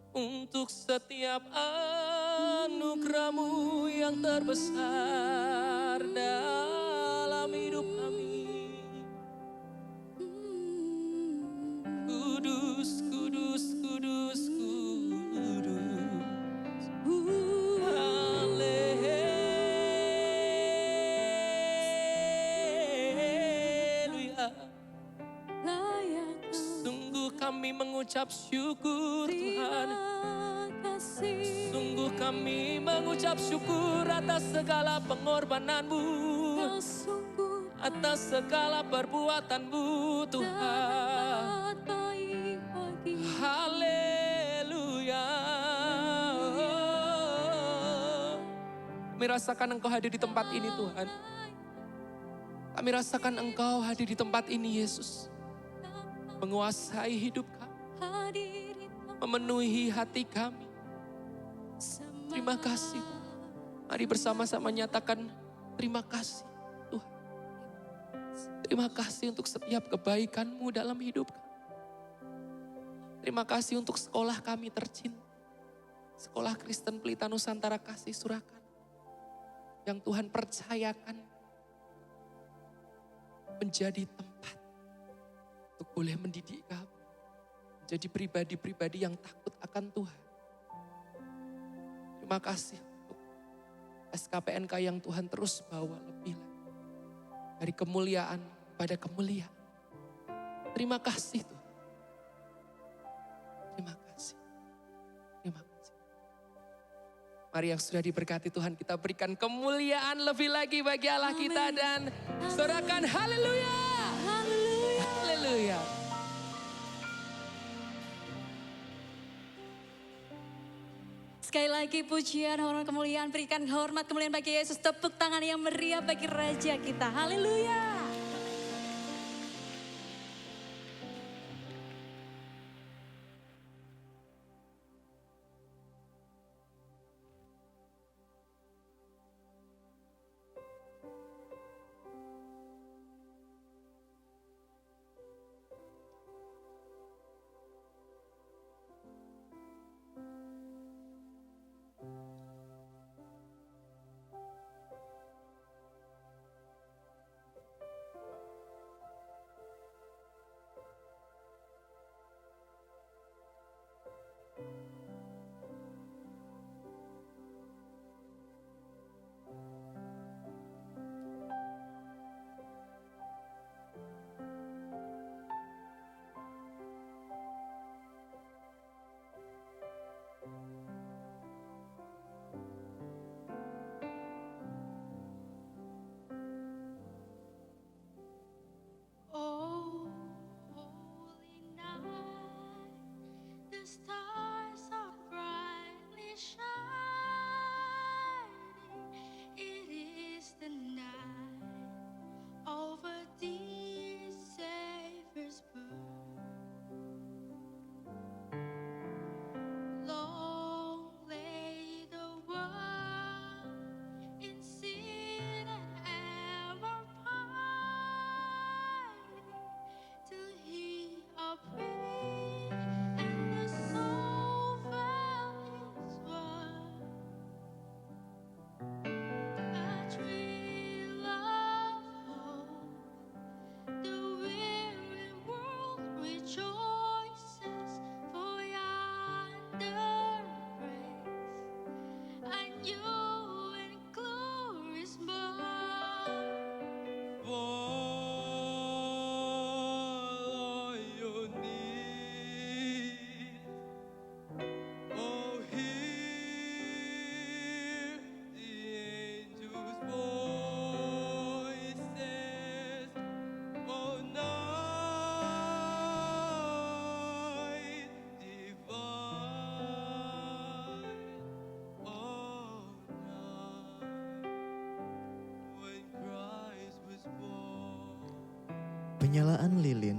Untuk setiap anugerah-Mu yang terbesar dalam hidup kami. Kudus, kudus, kudus, kudus. Haleluya. Layak Sungguh kami mengucap syukur Tuhan. kasih. Sungguh kami mengucap syukur atas segala pengorbanan-Mu. Kau sungguh Atas segala perbuatan-Mu Tuhan. sangat baik bagi Haleluya. Kami rasakan Engkau hadir di tempat ini Tuhan. Kami rasakan Engkau hadir di tempat ini Yesus. Menguasai hidup kami. hadirin Memenuhi hati kami. Terima kasih. Mari bersama-sama nyatakan terima kasih Tuhan. Terima kasih untuk setiap kebaikan-Mu dalam hidup kami. Terima kasih untuk sekolah kami tercinta. Sekolah Kristen Pelita Nusantara Kasih Surakarta. Yang Tuhan percayakan menjadi tempat untuk boleh mendidik kami. Menjadi pribadi-pribadi yang takut akan Tuhan. Terima kasih untuk SKPNK yang Tuhan terus bawa lebih lagi. Dari kemuliaan pada kemuliaan. Terima kasih Tuhan. Terima kasih. Terima kasih. Mari yang sudah diberkati Tuhan, kita berikan kemuliaan lebih lagi bagi Allah kita dan sorakan haleluya. Haleluya. Haleluya. Sekali lagi pujian, hormat, kemuliaan, berikan hormat, kemuliaan bagi Yesus. Tepuk tangan yang meriah bagi Raja kita. Haleluya. Oh, holy night, the stars are brightly shining. It is the night of a dear Savior's birth. Long lay the world in sin and ever pining, till He appeared and the soul felt His word. A thrill of hope, the weary world rejoices, for yonder breaks a new and glorious morn. Follow your need. Oh, hear the angels' voices. Oh, night divine. Oh, night when Christ was born. Penyalaan lilin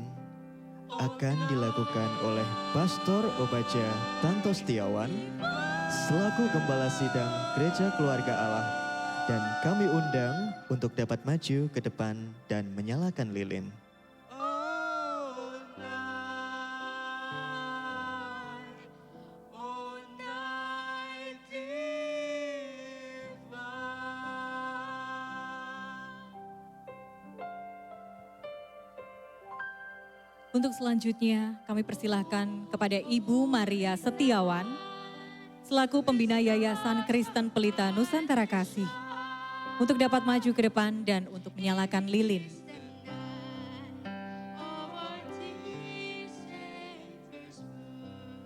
akan dilakukan oleh Pastor Obaja Tanto Setiawan selaku Gembala Sidang Gereja Keluarga Allah, dan kami undang untuk dapat maju ke depan dan menyalakan lilin. Oh, night. Oh, night divine. Untuk selanjutnya kami persilahkan kepada Ibu Maria Setiawan selaku pembina Yayasan Kristen Pelita Nusantara Kasih untuk dapat maju ke depan dan untuk menyalakan lilin. Of our dear Savior's birth.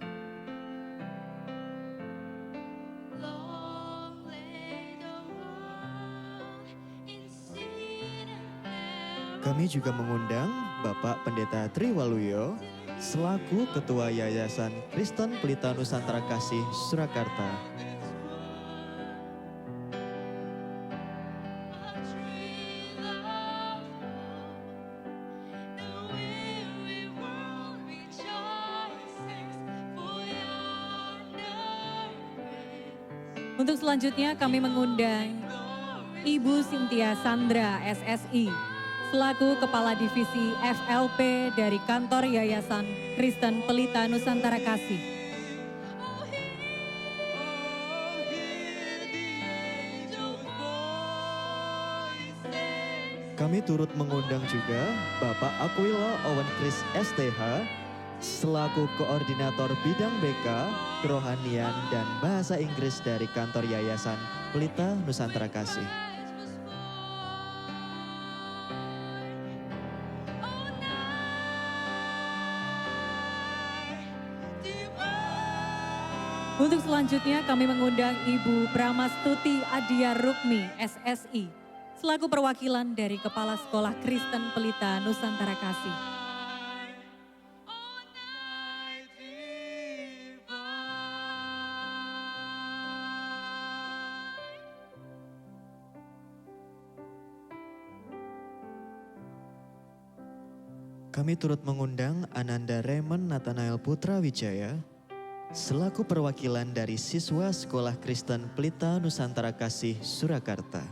Long lay the world in sin and error. Kami juga mengundang Bapak Pendeta Triwaluyo selaku Ketua Yayasan Kristen Pelita Nusantara Kasih Surakarta. A thrill of hope, the weary world rejoices, for yonder breaks Untuk selanjutnya kami mengundang Ibu Cynthia Sandra SSI selaku Kepala Divisi FLP dari Kantor Yayasan Kristen Pelita Nusantara Kasih. Kami turut mengundang juga Bapak Aquila Owen Chris STH selaku Koordinator Bidang BK, Kerohanian dan Bahasa Inggris dari Kantor Yayasan Pelita Nusantara Kasih. Untuk selanjutnya kami mengundang Ibu Pramastuti Adia Rukmi SSI selaku perwakilan dari Kepala Sekolah Kristen Pelita Nusantara Kasih. Kami turut mengundang Ananda Raymond Nathanael Putra Wijaya selaku perwakilan dari siswa Sekolah Kristen Pelita Nusantara Kasih Surakarta.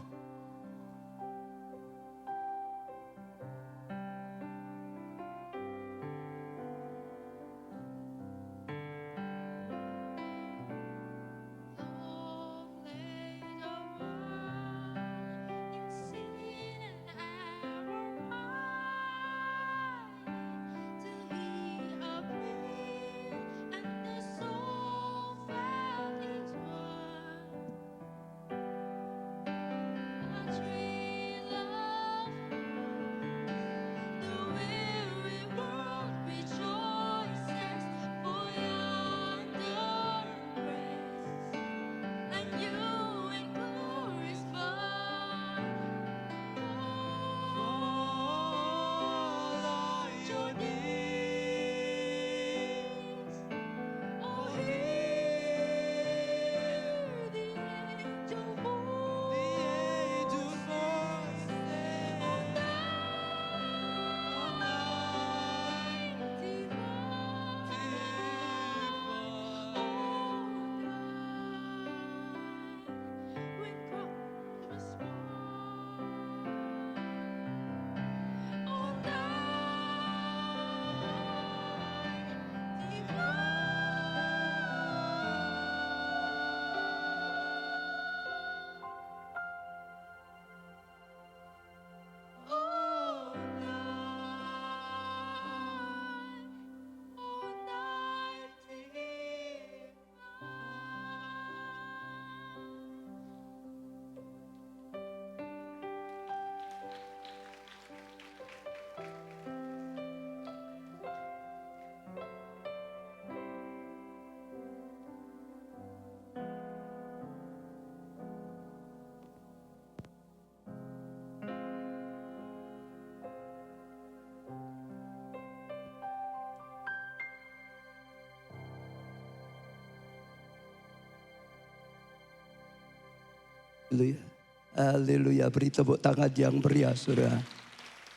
Haleluya. Haleluya. Beri tepuk tangan yang meriah, saudara.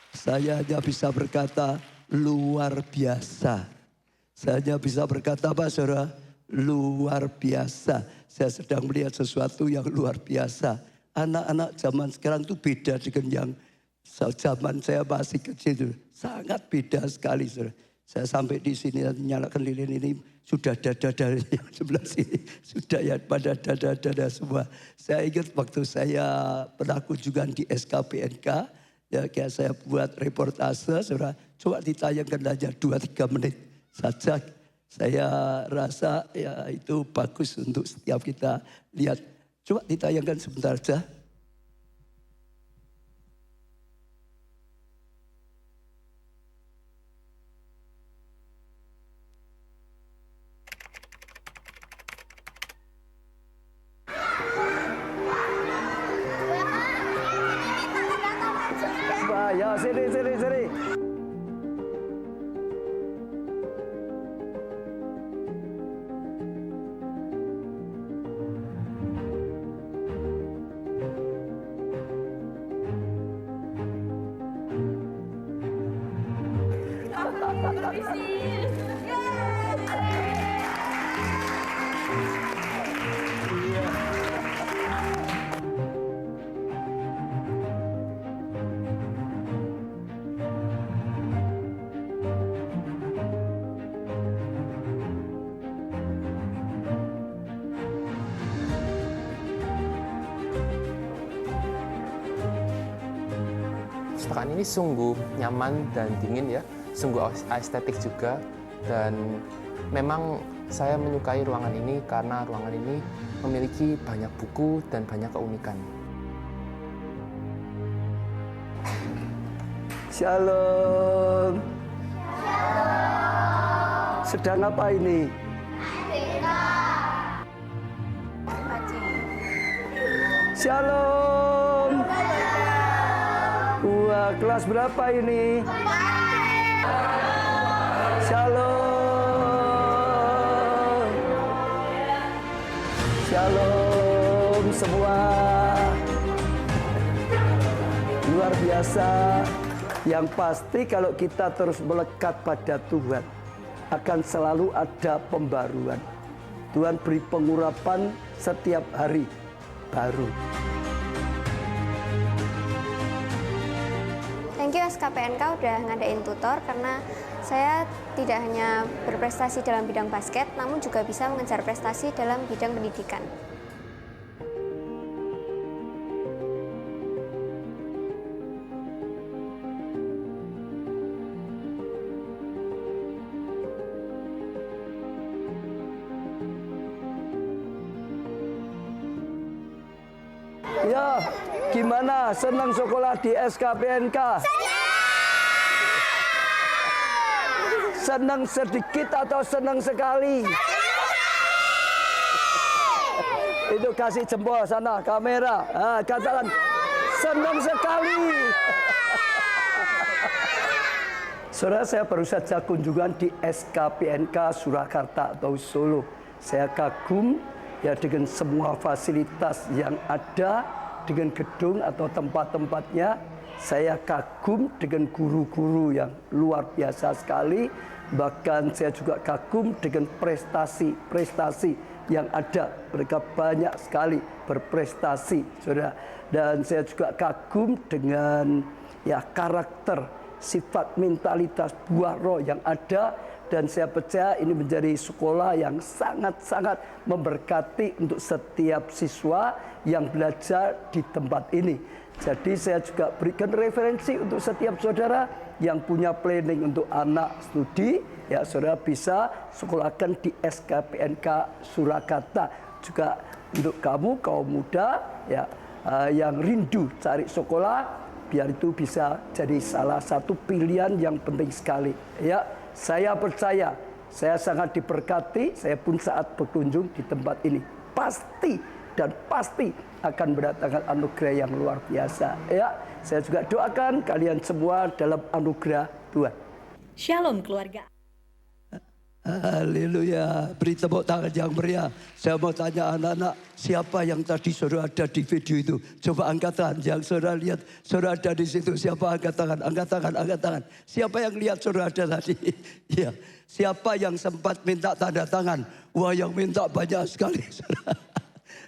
Saya hanya bisa berkata luar biasa. Saya hanya bisa berkata apa, saudara? Luar biasa. Saya sedang melihat sesuatu yang luar biasa. Anak-anak zaman sekarang itu beda dengan yang zaman saya masih kecil itu. Sangat beda sekali, saudara. Saya sampai di sini nyalakan lilin ini sudah dada-dada yang sebelah sini. Sudah ya pada dada-dada semua. Saya ingat waktu saya pernah kunjungan di SKPNK. Ya kayak saya buat reportase. Saudara, coba ditayangkan aja 2-3 menit saja. Saya rasa ya itu bagus untuk setiap kita lihat. Coba ditayangkan sebentar saja. Ya, sini. Ruangan ini sungguh nyaman dan dingin ya, sungguh estetik juga. Dan memang saya menyukai ruangan ini karena ruangan ini memiliki banyak buku dan banyak keunikan. Shalom. Sedang apa ini? Shalom. Wah, kelas berapa ini? Shalom. Shalom semua. Luar biasa. Yang pasti kalau kita terus melekat pada Tuhan, akan selalu ada pembaruan. Tuhan beri pengurapan setiap hari baru. Thank you SKPNK udah ngadain tutor, karena saya tidak hanya berprestasi dalam bidang basket, namun juga bisa mengejar prestasi dalam bidang pendidikan. Ya, gimana? Senang sekolah di SKPNK? Senang sedikit atau senang sekali? Itu kasih jempol sana, kamera. Katakan, senang sekali. Saudara, saya baru saja kunjungan di SKPNK Surakarta atau Solo. Saya kagum ya dengan semua fasilitas yang ada, dengan gedung atau tempat-tempatnya. Saya kagum dengan guru-guru yang luar biasa sekali. Bahkan saya juga kagum dengan prestasi-prestasi yang ada. Mereka banyak sekali berprestasi, saudara. Dan saya juga kagum dengan ya karakter, sifat, mentalitas buah roh yang ada. Dan saya percaya ini menjadi sekolah yang sangat-sangat memberkati untuk setiap siswa yang belajar di tempat ini. Jadi saya juga berikan referensi untuk setiap saudara yang punya planning untuk anak studi, ya saudara bisa sekolahkan di SKPNK Surakarta. Juga untuk kamu kaum muda ya yang rindu cari sekolah, biar itu bisa jadi salah satu pilihan yang penting sekali. Ya, saya percaya, saya sangat diberkati, saya pun saat berkunjung di tempat ini pasti dan pasti akan mendatangkan anugerah yang luar biasa. Ya, saya juga doakan kalian semua dalam anugerah Tuhan. Shalom keluarga. Haleluya, beri tepuk tangan yang meriah. Saya mau tanya anak-anak, siapa yang tadi saudara ada di video itu? Coba angkat tangan, yang saudara lihat, saudara ada di situ. Siapa angkat tangan, angkat tangan, angkat tangan. Siapa yang lihat saudara ada tadi? Ya, siapa yang sempat minta tanda tangan? Wah, yang minta banyak sekali, saudara.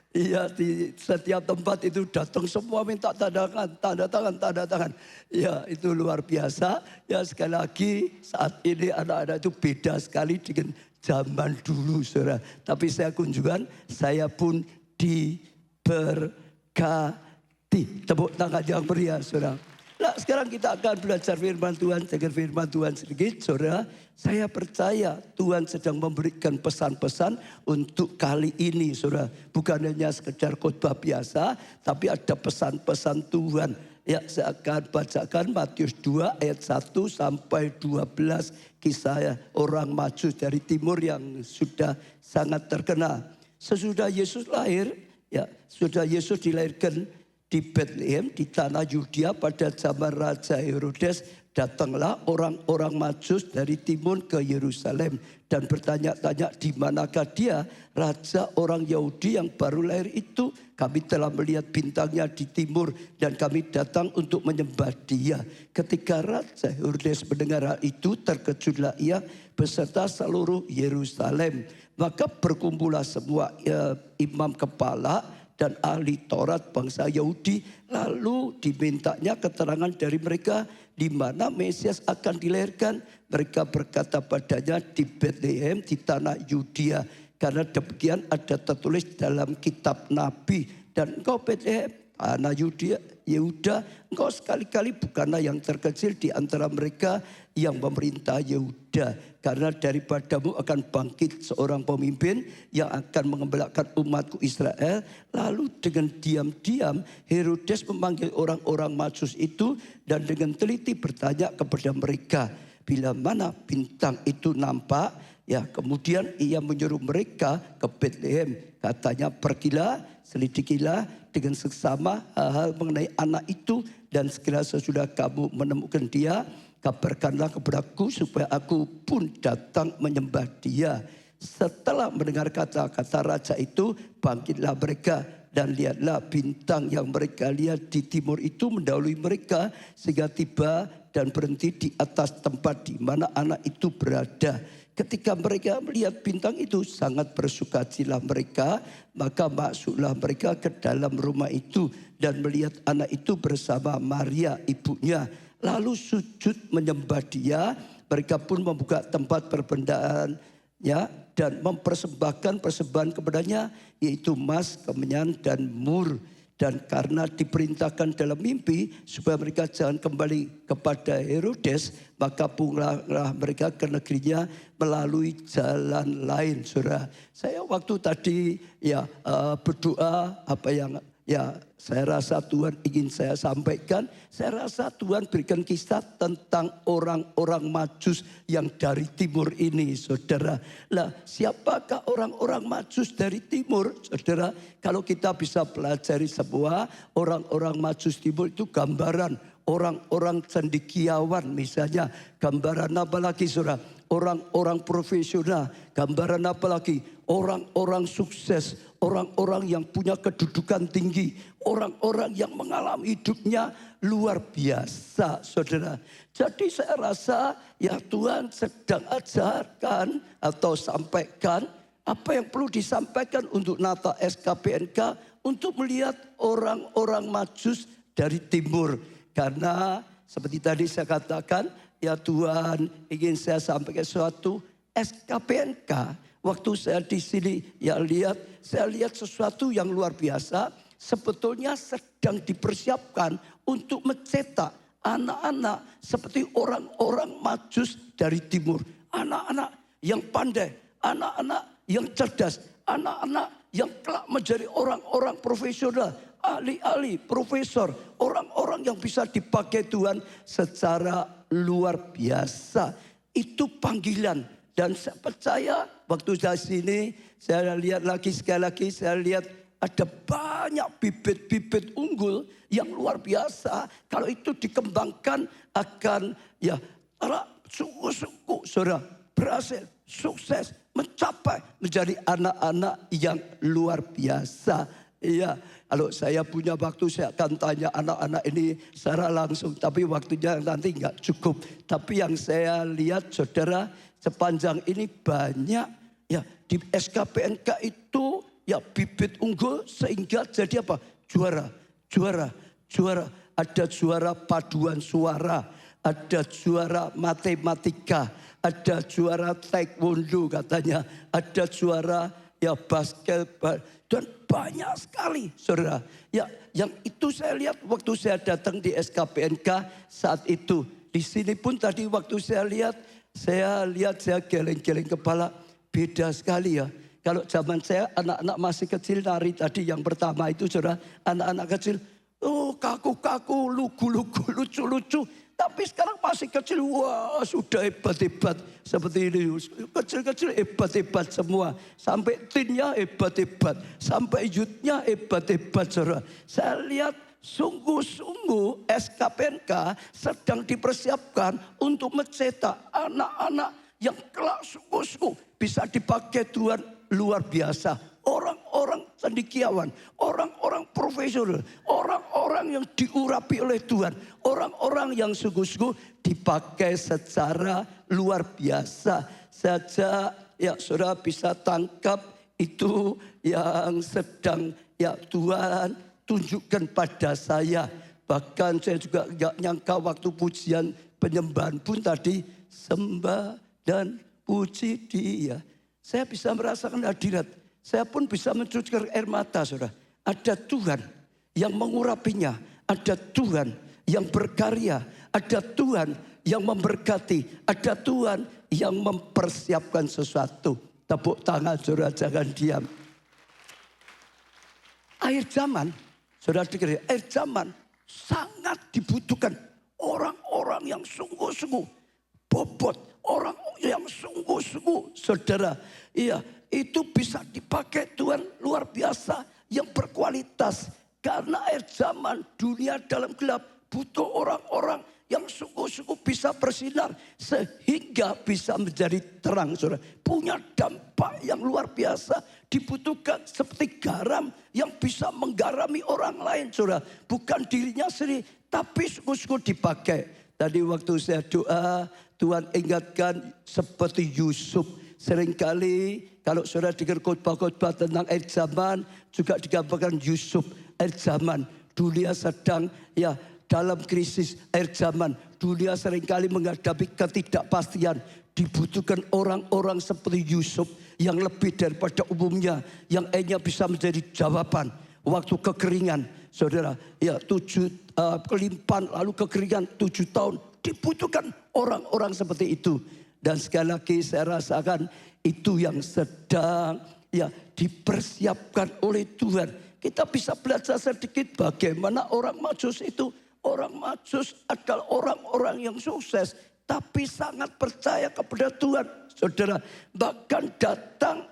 Iya, di setiap tempat itu datang semua minta tanda tangan. Ya, itu luar biasa. Ya, sekali lagi saat ini anak-anak itu beda sekali dengan zaman dulu, saudara. Tapi saya kunjungan, saya pun diberkati. Tepuk tangan yang meriah, saudara. Nah, sekarang kita akan belajar firman Tuhan. Dengar firman Tuhan sedikit, saudara. Saya percaya Tuhan sedang memberikan pesan-pesan untuk kali ini, saudara. Bukan hanya sekedar khotbah biasa, tapi ada pesan-pesan Tuhan. Ya, saya akan bacakan Matius 2 ayat 1 sampai 12. Kisah orang Majus dari timur yang sudah sangat terkenal. Sesudah Yesus lahir, ya, sudah Yesus dilahirkan di Bethlehem, di tanah Yudea pada zaman Raja Herodes, datanglah orang-orang Majus dari timur ke Yerusalem dan bertanya-tanya di manakah dia, raja orang Yahudi yang baru lahir itu. Kami telah melihat bintangnya di timur dan kami datang untuk menyembah dia. Ketika Raja Herodes mendengar hal itu, terkejutlah ia beserta seluruh Yerusalem. Maka berkumpullah semua imam kepala dan ahli Taurat bangsa Yahudi, lalu dimintanya keterangan dari mereka di mana Mesias akan dilahirkan. Mereka berkata padanya, di Bethlehem di tanah Yudea, karena demikian ada tertulis dalam kitab Nabi. Dan engkau Bethlehem, tanah Yudea, Yehuda, engkau sekali-kali bukanlah yang terkecil di antara mereka yang memerintah Yehuda. Karena daripadamu akan bangkit seorang pemimpin yang akan mengembalakan umatku Israel. Lalu dengan diam-diam Herodes memanggil orang-orang Majus itu dan dengan teliti bertanya kepada mereka, bila mana bintang itu nampak, ya kemudian ia menyuruh mereka ke Bethlehem. Katanya, pergilah, selidikilah dengan seksama hal-hal mengenai anak itu, dan segera sesudah kamu menemukan dia, kabarkanlah kepadaku supaya aku pun datang menyembah dia. Setelah mendengar kata-kata raja itu, bangkitlah mereka. Dan lihatlah bintang yang mereka lihat di timur itu mendahului mereka sehingga tiba dan berhenti di atas tempat di mana anak itu berada. Ketika mereka melihat bintang itu sangat bersukacita mereka, maka masuklah mereka ke dalam rumah itu dan melihat anak itu bersama Maria ibunya. Lalu sujud menyembah dia. Mereka pun membuka tempat perbendaannya dan mempersembahkan persembahan kepadanya, yaitu emas, kemenyan, dan mur. Dan karena diperintahkan dalam mimpi supaya mereka jangan kembali kepada Herodes, maka pulanglah mereka ke negerinya melalui jalan lain. Saudara, saya waktu tadi berdoa apa yang saya rasa Tuhan ingin saya sampaikan. Saya rasa Tuhan berikan kisah tentang orang-orang Majus yang dari timur ini, saudara. Lah, siapakah orang-orang Majus dari timur, saudara? Kalau kita bisa pelajari semua, orang-orang Majus timur itu gambaran orang-orang cendekiawan misalnya. Gambaran apa lagi, saudara? Orang-orang profesional. Gambaran apa lagi? Orang-orang sukses. Orang-orang yang punya kedudukan tinggi. Orang-orang yang mengalami hidupnya luar biasa, saudara. Jadi saya rasa ya Tuhan sedang ajarkan atau sampaikan apa yang perlu disampaikan untuk Natal SKPNK untuk melihat orang-orang Majus dari timur. Karena seperti tadi saya katakan, ya Tuhan ingin saya sampaikan sesuatu. SKPNK waktu saya di sini saya lihat sesuatu yang luar biasa. Sebetulnya sedang dipersiapkan untuk mencetak anak-anak seperti orang-orang Majus dari timur. Anak-anak yang pandai, anak-anak yang cerdas, anak-anak yang kelak menjadi orang-orang profesional, ahli-ahli, profesor, orang-orang yang bisa dipakai Tuhan secara luar biasa. Itu panggilan. Dan saya percaya waktu saya sini, saya lihat lagi sekali lagi, saya lihat ada banyak bibit-bibit unggul yang luar biasa. Kalau itu dikembangkan akan sungguh-sungguh saudara berhasil, sukses, mencapai menjadi anak-anak yang luar biasa. Iya, kalau saya punya waktu saya akan tanya anak-anak ini secara langsung. Tapi waktunya nanti nggak cukup. Tapi yang saya lihat saudara sepanjang ini banyak ya di SKPNK itu ya bibit unggul sehingga jadi apa? Juara. Ada juara paduan suara, ada juara matematika, ada juara taekwondo katanya, ada juara ya basketball dan banyak sekali saudara. Ya yang itu saya lihat waktu saya datang di SKPNK saat itu. Di sini pun tadi waktu saya lihat saya geleng-geleng kepala, beda sekali ya. Kalau zaman saya anak-anak masih kecil nari tadi yang pertama itu saudara, anak-anak kecil, kaku-kaku, lugu-lugu, lucu-lucu. Tapi sekarang masih kecil, wah sudah hebat-hebat seperti ini. Kecil-kecil hebat-hebat semua. Sampai teennya hebat-hebat, sampai youthnya hebat-hebat saudara. Saya lihat sungguh-sungguh SKPNK sedang dipersiapkan untuk mencetak anak-anak yang kelak sungguh-sungguh bisa dipakai Tuhan luar biasa. Orang-orang cendekiawan, orang-orang profesional, orang-orang yang diurapi oleh Tuhan, orang-orang yang sungguh-sungguh dipakai secara luar biasa. Saja ya saudara bisa tangkap itu yang sedang ya Tuhan tunjukkan pada saya. Bahkan saya juga gak nyangka waktu pujian penyembahan pun tadi sembah dan puji Dia. Saya bisa merasakan hadirat. Saya pun bisa mencucurkan air mata saudara. Ada Tuhan yang mengurapinya. ada Tuhan yang berkarya, ada Tuhan yang memberkati, ada Tuhan yang mempersiapkan sesuatu. Tepuk tangan saudara, jangan diam. Akhir zaman, saudara dengar, akhir zaman sangat dibutuhkan orang-orang yang sungguh-sungguh bobot, orang yang sungguh-sungguh, saudara. Iya, itu bisa dipakai Tuhan luar biasa yang berkualitas. Karena akhir zaman dunia dalam gelap butuh orang-orang yang sungguh-sungguh bisa bersinar sehingga bisa menjadi terang, saudara. Punya dampak yang luar biasa. Dibutuhkan seperti garam yang bisa menggarami orang lain, saudara. Bukan dirinya sendiri, tapi sungguh-sungguh dipakai. Tadi waktu saya doa, Tuhan ingatkan seperti Yusuf. Seringkali kalau saudara dengar khotbah-khotbah tentang akhir zaman, juga digambarkan Yusuf. Akhir zaman, dunia sedang dalam krisis. Akhir zaman, dunia seringkali menghadapi ketidakpastian. Dibutuhkan orang-orang seperti Yusuf yang lebih daripada umumnya, yang akhirnya bisa menjadi jawaban waktu kekeringan, saudara. Ya, kelimpahan lalu kekeringan 7 tahun. Dibutuhkan orang-orang seperti itu. Dan sekali lagi saya rasakan itu yang sedang dipersiapkan oleh Tuhan. Kita bisa belajar sedikit bagaimana orang Majus itu. Orang Majus adalah orang-orang yang sukses, tapi sangat percaya kepada Tuhan, saudara. Bahkan datang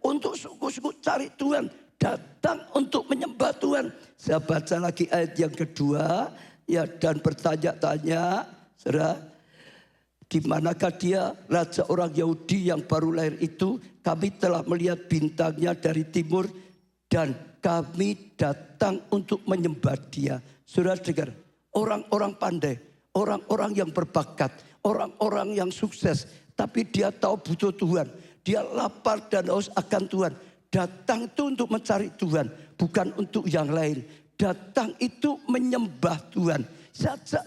untuk sungguh-sungguh cari Tuhan, datang untuk menyembah Tuhan. Saya baca lagi ayat yang kedua, dan bertanya-tanya, saudara, di manakah dia, raja orang Yahudi yang baru lahir itu? Kami telah melihat bintangnya dari timur dan kami datang untuk menyembah dia. Saudara dengar, orang-orang pandai, orang-orang yang berbakat, orang-orang yang sukses, tapi dia tahu butuh Tuhan. Dia lapar dan haus akan Tuhan. Datang itu untuk mencari Tuhan, bukan untuk yang lain. Datang itu menyembah Tuhan.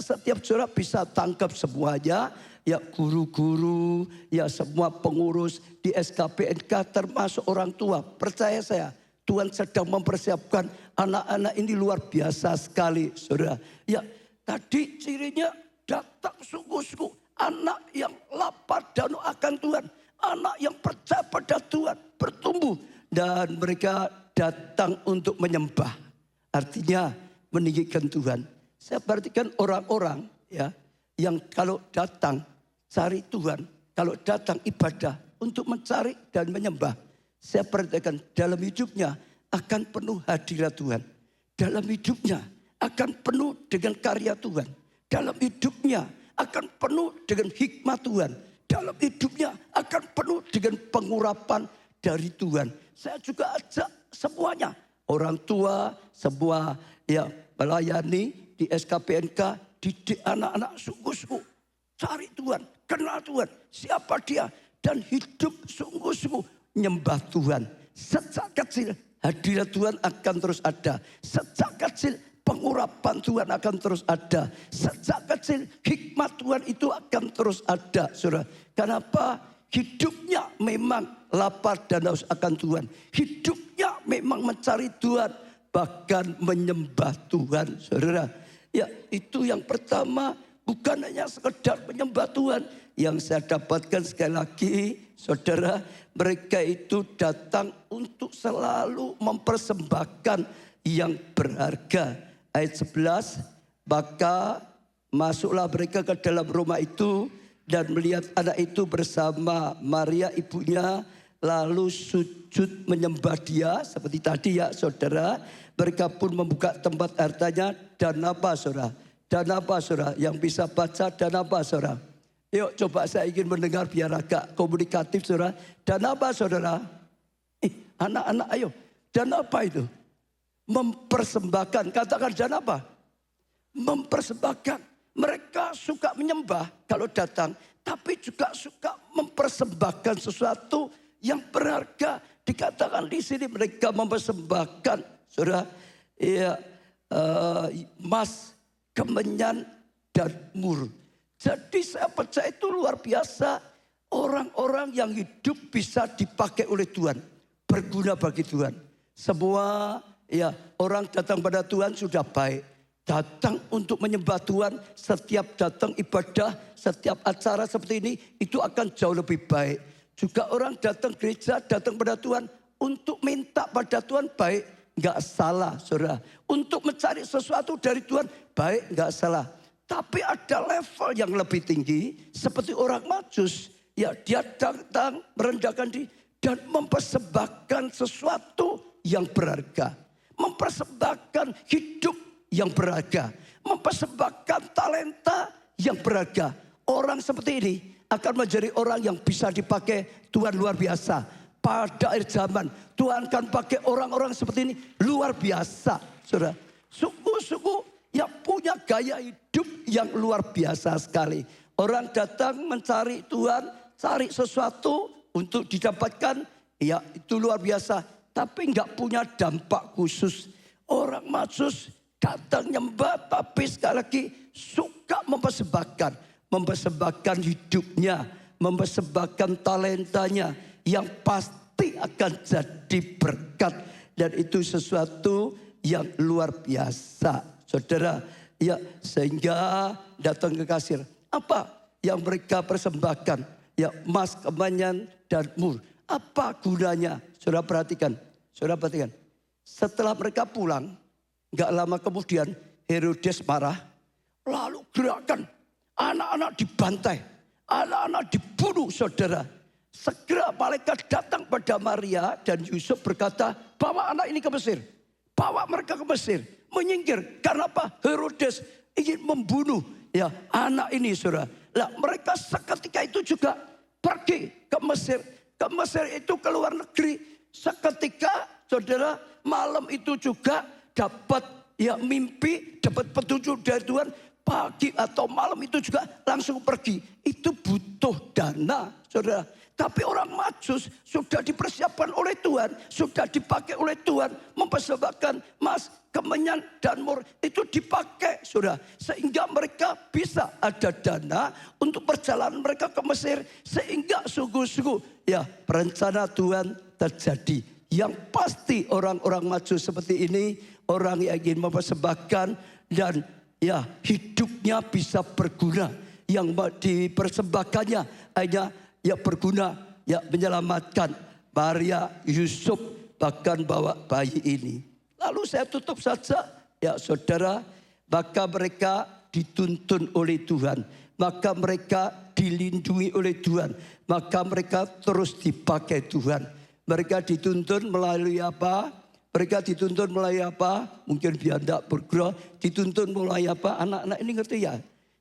Setiap saudara bisa tangkap semuanya. Ya guru-guru, ya semua pengurus di SKPNK termasuk orang tua. Percaya saya, Tuhan sedang mempersiapkan anak-anak ini luar biasa sekali, saudara. Ya, tadi cirinya datang sungguh-sungguh. Anak yang lapar dan akan Tuhan. Anak yang percaya pada Tuhan, bertumbuh. Dan mereka datang untuk menyembah. Artinya meninggikan Tuhan. Saya perhatikan orang-orang yang kalau datang cari Tuhan, kalau datang ibadah untuk mencari dan menyembah. Saya perhatikan dalam hidupnya akan penuh hadirat Tuhan. Dalam hidupnya akan penuh dengan karya Tuhan. Dalam hidupnya akan penuh dengan hikmat Tuhan. Dalam hidupnya akan penuh dengan pengurapan dari Tuhan. Saya juga ajak semuanya. Orang tua, semua melayani di SKPNK, didik anak-anak sungguh-sungguh. Cari Tuhan, kenal Tuhan, siapa dia. Dan hidup sungguh-sungguh nyembah Tuhan. Sejak kecil hadirat Tuhan akan terus ada. Sejak kecil pengurapan Tuhan akan terus ada. Sejak kecil hikmat Tuhan itu akan terus ada, saudara. Kenapa? Hidupnya memang lapar dan haus akan Tuhan. Hidupnya memang mencari Tuhan, bahkan menyembah Tuhan, saudara. Ya, itu yang pertama, bukan hanya sekedar menyembah Tuhan. Yang saya dapatkan sekali lagi, saudara, mereka itu datang untuk selalu mempersembahkan yang berharga. Ayat 11, maka masuklah mereka ke dalam rumah itu dan melihat anak itu bersama Maria ibunya, lalu sujud menyembah dia. Seperti tadi ya saudara, mereka pun membuka tempat hartanya. Dan apa saudara? Dan apa saudara? Yang bisa baca dan apa saudara? Yuk coba saya ingin mendengar biar agak komunikatif saudara. Dan apa saudara? Anak-anak ayo. Dan apa itu? Mempersembahkan. Katakan dan apa? Mempersembahkan. Mereka suka menyembah kalau datang. Tapi juga suka mempersembahkan sesuatu yang berharga. Dikatakan di sini mereka mempersembahkan. Saudara. Emas, kemenyan, dan mur. Jadi saya percaya itu luar biasa. Orang-orang yang hidup bisa dipakai oleh Tuhan. Berguna bagi Tuhan. Semua orang datang pada Tuhan sudah baik. datang untuk menyembah Tuhan, setiap datang ibadah, setiap acara seperti ini, itu akan jauh lebih baik. Juga orang datang gereja, datang pada Tuhan untuk minta pada Tuhan, baik, nggak salah, saudara. Untuk mencari sesuatu dari Tuhan, baik, nggak salah. Tapi ada level yang lebih tinggi, seperti orang Majus, ya dia datang merendahkan diri dan mempersembahkan sesuatu yang berharga, mempersembahkan hidup yang berharga, mempersembahkan talenta yang berharga. Orang seperti ini akan menjadi orang yang bisa dipakai Tuhan luar biasa. Pada akhir zaman Tuhan akan pakai orang-orang seperti ini luar biasa, saudara. Suku-suku yang punya gaya hidup yang luar biasa sekali. Orang datang mencari Tuhan, cari sesuatu untuk didapatkan, ya itu luar biasa. Tapi nggak punya dampak khusus. Orang Majus datang nyembah, tapi sekali lagi suka mempersembahkan hidupnya, mempersembahkan talentanya yang pasti akan jadi berkat, dan itu sesuatu yang luar biasa, saudara. Ya, sehingga datang ke kasir, apa yang mereka persembahkan? Ya, emas, kemenyan, dan mur. Apa gunanya? Saudara perhatikan, setelah mereka pulang, gak lama kemudian Herodes marah, lalu gerakan anak-anak dibantai, anak-anak dibunuh, saudara. Segera malaikat datang pada Maria dan Yusuf berkata, bawa anak ini ke Mesir, bawa mereka ke Mesir, menyingkir. Karena apa? Herodes ingin membunuh ya anak ini, saudara. Lah mereka seketika itu juga pergi ke Mesir. Ke Mesir itu ke luar negeri. Seketika, saudara, malam itu juga dapat ya mimpi, dapat petunjuk dari Tuhan. Pagi atau malam itu juga langsung pergi. Itu butuh dana, saudara. Tapi orang Majus sudah dipersiapkan oleh Tuhan, sudah dipakai oleh Tuhan, mempersembahkan emas, kemenyan, dan mur. Itu dipakai, saudara. Sehingga mereka bisa ada dana untuk perjalanan mereka ke Mesir. Sehingga sungguh-sungguh ya perencana Tuhan terjadi. Yang pasti orang-orang Majus seperti ini, orang yang ingin mempersembahkan dan ya hidupnya bisa berguna. Yang dipersembahkannya hanya ya berguna, ya menyelamatkan Maria, Yusuf, bahkan bawa bayi ini. Lalu saya tutup saja, ya saudara, maka mereka dituntun oleh Tuhan. Maka mereka dilindungi oleh Tuhan. Maka mereka terus dipakai Tuhan. Mereka dituntun melalui apa? Mereka dituntun melalui apa? Mungkin biar tidak bergerak. Dituntun melalui apa? Anak-anak ini ngerti ya?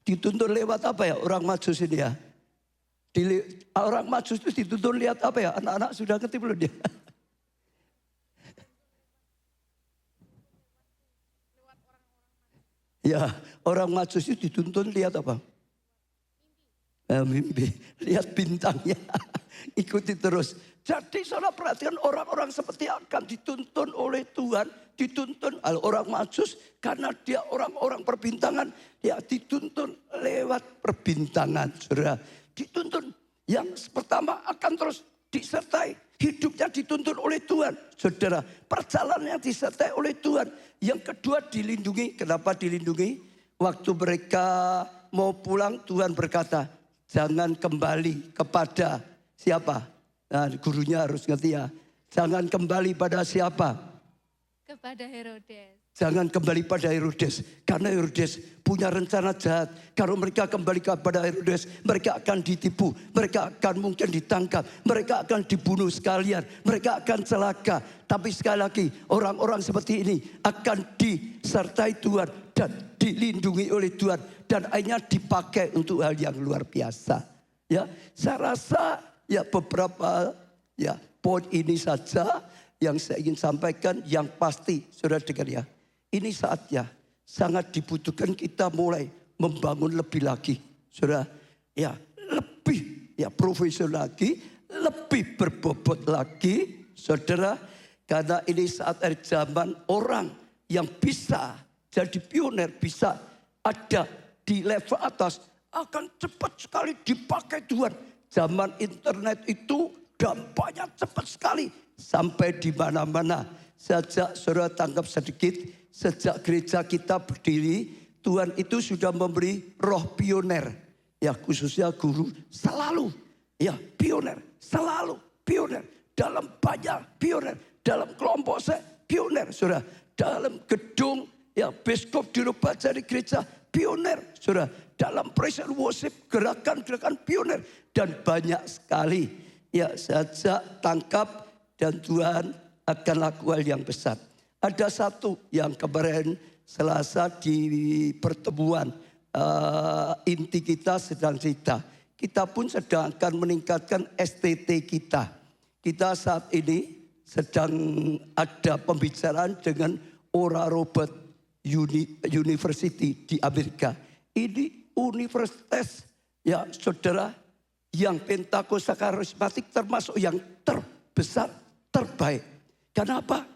Dituntun lewat apa ya orang Majus ini ya? Orang Majus itu dituntun lihat apa ya? Anak-anak sudah ngerti belum dia? Ya, orang Majus itu dituntun lihat apa? Mimpi. Lihat bintangnya. Ikuti terus. Jadi saudara perhatikan orang-orang seperti akan dituntun oleh Tuhan. Dituntun oleh orang Majus karena dia orang-orang perbintangan. Ya dituntun lewat perbintangan, saudara. Dituntun. Yang pertama akan terus disertai. Hidupnya dituntun oleh Tuhan. Saudara, perjalanannya disertai oleh Tuhan. Yang kedua dilindungi. Kenapa dilindungi? Waktu mereka mau pulang Tuhan berkata, jangan kembali kepada siapa? Nah, gurunya harus ngerti ya. Jangan kembali pada siapa? Kepada Herodes. Jangan kembali pada Herodes. Karena Herodes punya rencana jahat. Kalau mereka kembali kepada Herodes, mereka akan ditipu. Mereka akan mungkin ditangkap. Mereka akan dibunuh sekalian. Mereka akan celaka. Tapi sekali lagi, orang-orang seperti ini akan disertai Tuhan. Dan dilindungi oleh Tuhan. Dan akhirnya dipakai untuk hal yang luar biasa. Ya, saya rasa ya beberapa ya poin ini saja yang saya ingin sampaikan. Yang pasti, saudara dengar ya. Ini saatnya sangat dibutuhkan kita mulai membangun lebih lagi. Saudara, ya lebih ya profesional lagi, lebih berbobot lagi. Saudara, karena ini saat akhir zaman orang yang bisa jadi pioner, bisa ada di level atas, akan cepat sekali dipakai Tuhan. Zaman internet itu dampaknya cepat sekali. Sampai di mana-mana. Saja saudara tangkap sedikit. sejak gereja kita berdiri, Tuhan itu sudah memberi roh pioner. Ya khususnya guru selalu, ya pioner, selalu pioner. Dalam banyak pioner, dalam kelompok saya pioner, saudara. Dalam gedung, ya biskop di di gereja pioner, saudara. Dalam praise and worship, gerakan-gerakan pioner. Dan banyak sekali, ya saja tangkap dan Tuhan akan lakukan yang besar. Ada satu yang kemarin Selasa di pertemuan inti kita sedang cerita. Kita pun sedang akan meningkatkan STT kita. Kita saat ini sedang ada pembicaraan dengan Oral Roberts University di Amerika. Ini universitas ya saudara yang Pentakosta karismatik termasuk yang terbesar, terbaik. Kenapa?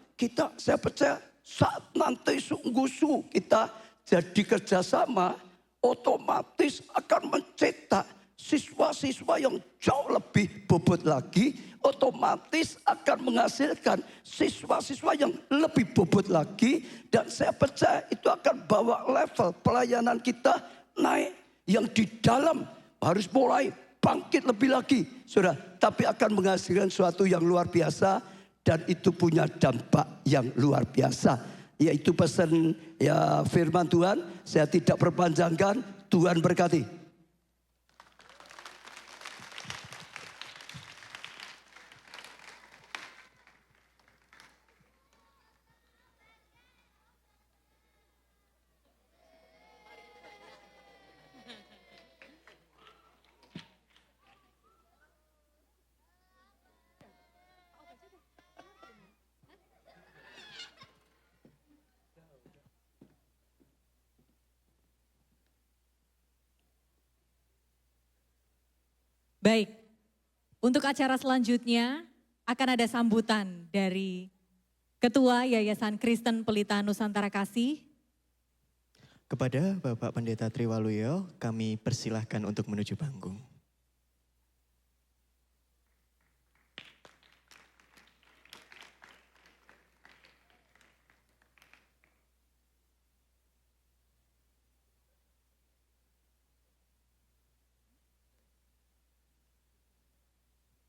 Saya percaya saat nanti sungguh-sungguh kita jadi kerjasama, otomatis akan mencetak siswa-siswa yang jauh lebih bobot lagi, otomatis akan menghasilkan siswa-siswa yang lebih bobot lagi. Dan saya percaya itu akan bawa level pelayanan kita naik. Yang di dalam harus mulai bangkit lebih lagi, saudara. Tapi akan menghasilkan sesuatu yang luar biasa. Dan itu punya dampak yang luar biasa. Yaitu pesan ya firman Tuhan. Saya tidak perpanjangkan. Tuhan berkati. Baik, untuk acara selanjutnya akan ada sambutan dari Ketua Yayasan Kristen Pelita Nusantara Kasih. Kepada Bapak Pendeta Triwaluyo, kami persilahkan untuk menuju panggung.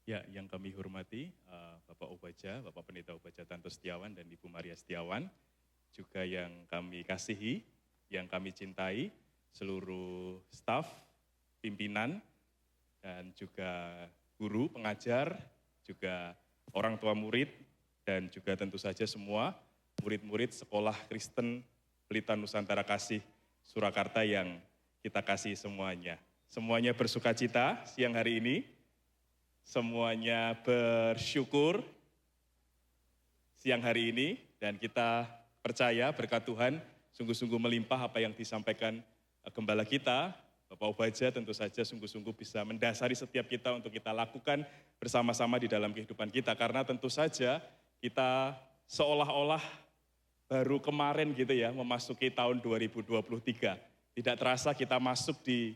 Ya, yang kami hormati Bapak Obaja, Bapak Pendeta Obaja Tanto Setiawan dan Ibu Maria Setiawan, juga yang kami kasihi, yang kami cintai, seluruh staf, pimpinan, dan juga guru, pengajar, juga orang tua murid, dan juga tentu saja semua murid-murid Sekolah Kristen Pelita Nusantara Kasih Surakarta yang kita kasih semuanya. Semuanya bersukacita siang hari ini. Semuanya bersyukur siang hari ini dan kita percaya berkat Tuhan sungguh-sungguh melimpah apa yang disampaikan gembala kita, Bapak Obaja tentu saja sungguh-sungguh bisa mendasari setiap kita untuk kita lakukan bersama-sama di dalam kehidupan kita. Karena tentu saja kita seolah-olah baru kemarin gitu ya memasuki tahun 2023. Tidak terasa kita masuk di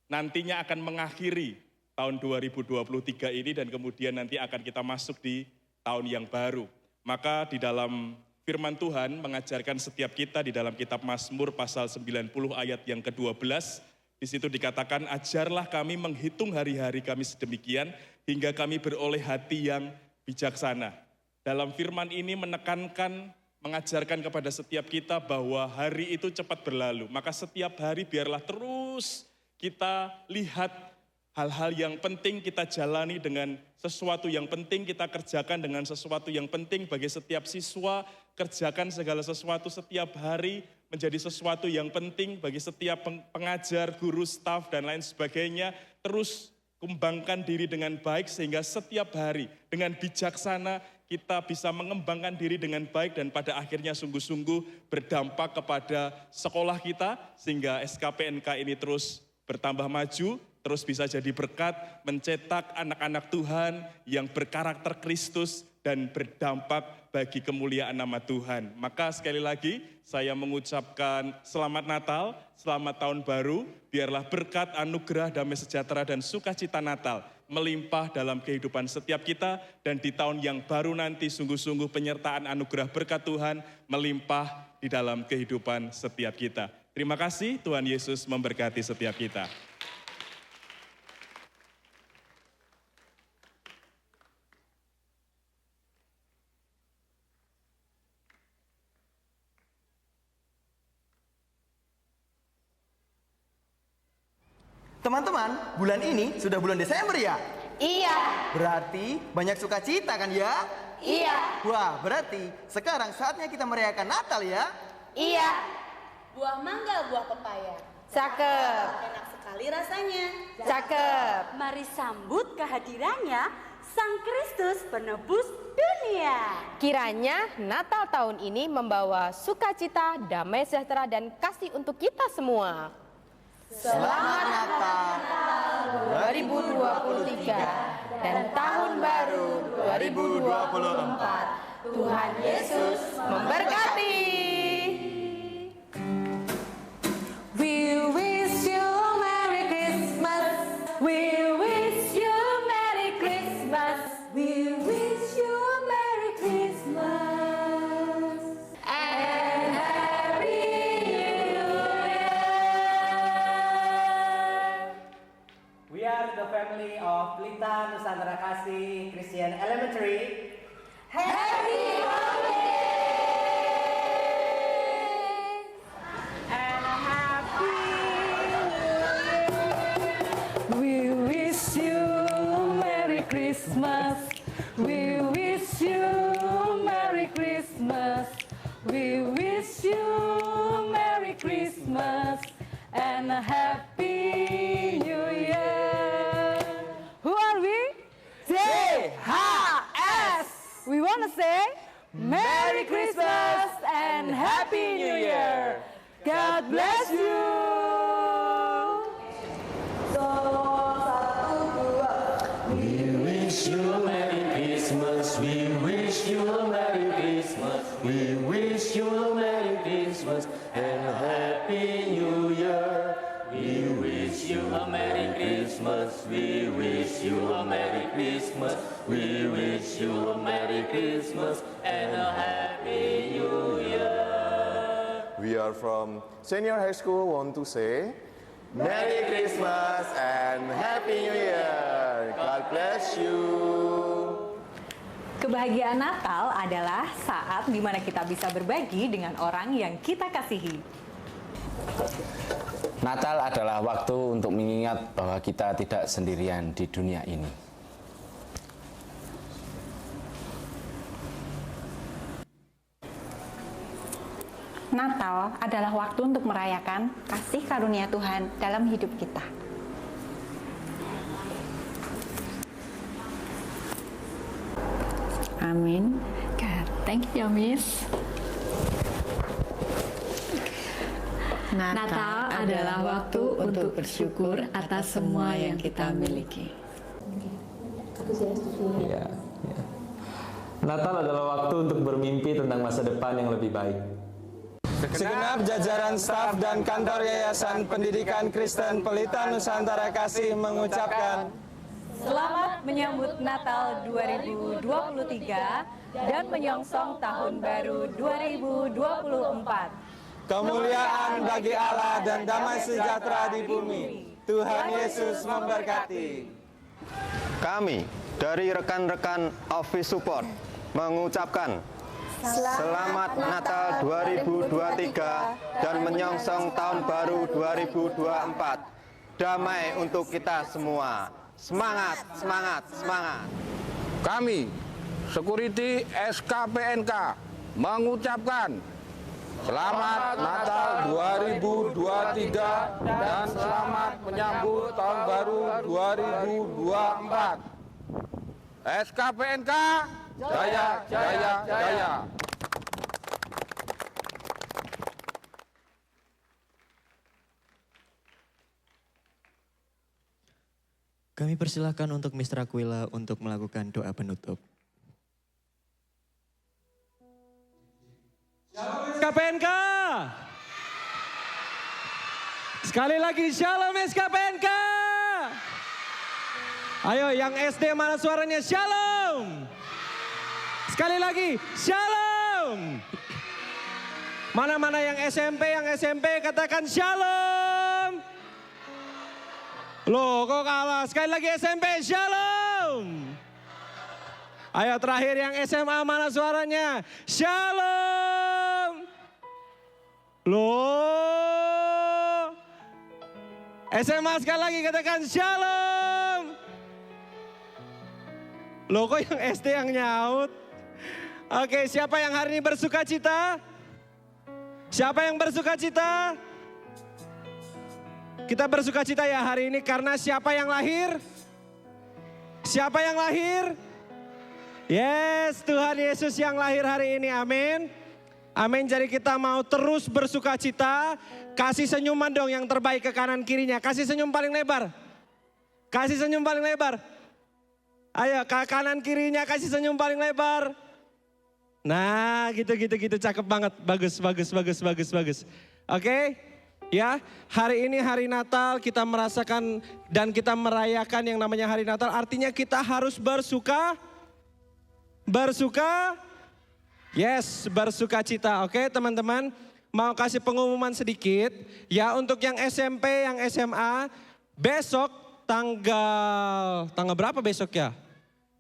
nantinya akan mengakhiri tahun 2023 ini dan kemudian nanti akan kita masuk di tahun yang baru. Maka di dalam firman Tuhan mengajarkan setiap kita di dalam kitab Mazmur pasal 90 ayat yang ke-12. Di situ dikatakan, ajarlah kami menghitung hari-hari kami sedemikian hingga kami beroleh hati yang bijaksana. Dalam firman ini menekankan, mengajarkan kepada setiap kita bahwa hari itu cepat berlalu. Maka setiap hari biarlah terus kita lihat hal-hal yang penting kita jalani dengan sesuatu yang penting kita kerjakan dengan sesuatu yang penting bagi setiap siswa, kerjakan segala sesuatu setiap hari menjadi sesuatu yang penting bagi setiap pengajar, guru, staf, dan lain sebagainya. Terus kembangkan diri dengan baik sehingga setiap hari dengan bijaksana kita bisa mengembangkan diri dengan baik dan pada akhirnya sungguh-sungguh berdampak kepada sekolah kita sehingga SKPNK ini terus bertambah maju, terus bisa jadi berkat, mencetak anak-anak Tuhan yang berkarakter Kristus dan berdampak bagi kemuliaan nama Tuhan. Maka sekali lagi saya mengucapkan selamat Natal, selamat tahun baru, biarlah berkat, anugerah, damai sejahtera dan sukacita Natal melimpah dalam kehidupan setiap kita, dan di tahun yang baru nanti sungguh-sungguh penyertaan anugerah berkat Tuhan melimpah di dalam kehidupan setiap kita. Terima kasih, Tuhan Yesus memberkati setiap kita. Teman-teman, bulan ini sudah bulan Desember ya? Iya. Berarti banyak sukacita kan ya? Iya. Wah, berarti sekarang saatnya kita merayakan Natal ya? Iya. Buah mangga, buah pepaya. Cakep. Enak sekali rasanya. Cakep. Mari sambut kehadirannya Sang Kristus penebus dunia. Kiranya Natal tahun ini membawa sukacita, damai sejahtera, dan kasih untuk kita semua. Selamat Natal 2023 dan tahun baru 2024. Tuhan Yesus memberkati. We wish you Merry Christmas. We wish you Merry Christmas. We wish you Merry Christmas and Happy New Year. We are the family of Pelita Nusantara Kasih Christian Elementary. Happy holidays And happy We wish you Merry Christmas. We wish you Merry Christmas. We wish you Merry Christmas and a Happy New Year. Who are we? JHS. We want to say Merry Christmas and Happy New Year. God bless you. We wish you a Merry Christmas. We wish you a Merry Christmas. We wish you a Merry Christmas and a Happy New Year. We wish you a Merry Christmas. We wish you a Merry Christmas. We wish you a Merry Christmas and a Happy New Year. We are from Senior High School, want to say Merry Christmas and Happy New Year. God bless you. Kebahagiaan Natal adalah saat di mana kita bisa berbagi dengan orang yang kita kasihi. Natal adalah waktu untuk mengingat bahwa kita tidak sendirian di dunia ini. Natal adalah waktu untuk merayakan kasih karunia Tuhan dalam hidup kita. Amin. God, thank you, Miss. Natal adalah waktu untuk bersyukur atas semua yang kita miliki. Ya, ya. Natal adalah waktu untuk bermimpi tentang masa depan yang lebih baik. Segenap jajaran staf dan kantor Yayasan Pendidikan Kristen Pelita Nusantara Kasih mengucapkan Selamat menyambut Natal 2023 dan menyongsong tahun baru 2024. kemuliaan bagi Allah dan damai sejahtera di bumi. Tuhan Yesus memberkati. Kami dari rekan-rekan Office Support mengucapkan Selamat Natal 2023 dan menyongsong tahun baru 2024. Damai untuk kita semua. Semangat, semangat, semangat. Kami, Security SKPNK, mengucapkan Selamat Natal 2023 dan selamat menyambut tahun baru 2024. SKPNK, jaya, jaya, jaya. Kami persilahkan untuk Mr. Aquila untuk melakukan doa penutup. SKPNK. Sekali lagi Shalom SKPNK. Ayo yang SD mana suaranya Shalom. Sekali lagi Shalom. Mana-mana yang SMP katakan Shalom. Loh kok kalah, sekali lagi SMP Shalom. Ayo terakhir yang SMA mana suaranya Shalom. Loh. SMA sekali lagi katakan Shalom. Loh kok yang SD yang nyaut? Oke, siapa yang hari ini bersuka cita? Siapa yang bersuka cita? Kita bersuka cita ya hari ini karena siapa yang lahir? Siapa yang lahir? Yes, Tuhan Yesus yang lahir hari ini, amin. Amin, jadi kita mau terus bersuka cita. Kasih senyuman dong yang terbaik ke kanan kirinya. Kasih senyum paling lebar. Kasih senyum paling lebar. Ayo ke kanan kirinya kasih senyum paling lebar. Nah gitu, cakep banget. Bagus. Oke, ya hari ini hari Natal kita merasakan dan kita merayakan yang namanya hari Natal. Artinya kita harus bersuka cita. Oke teman-teman, mau kasih pengumuman sedikit. Ya untuk yang SMP, yang SMA, besok tanggal berapa besok ya?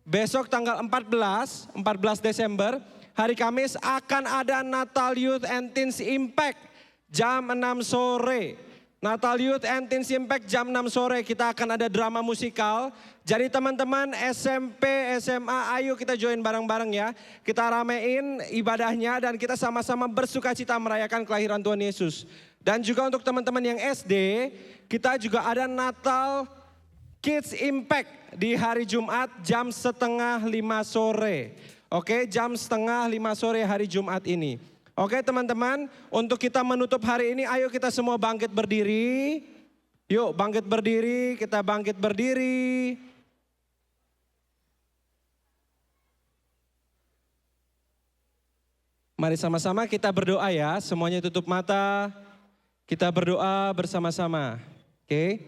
Besok tanggal 14 Desember, hari Kamis akan ada Natal Youth and Teens Impact jam 6 sore. Natal Youth and Teens Impact jam 6 sore kita akan ada drama musikal. Jadi teman-teman SMP, SMA, ayo kita join bareng-bareng ya. Kita ramein ibadahnya dan kita sama-sama bersuka cita merayakan kelahiran Tuhan Yesus. Dan juga untuk teman-teman yang SD, kita juga ada Natal Kids Impact di hari Jumat jam 4:30 sore. Oke, jam 4:30 sore hari Jumat ini. Oke teman-teman, untuk kita menutup hari ini, ayo kita semua bangkit berdiri. Yuk bangkit berdiri, kita bangkit berdiri. Mari sama-sama kita berdoa ya, semuanya tutup mata. Kita berdoa bersama-sama. Oke.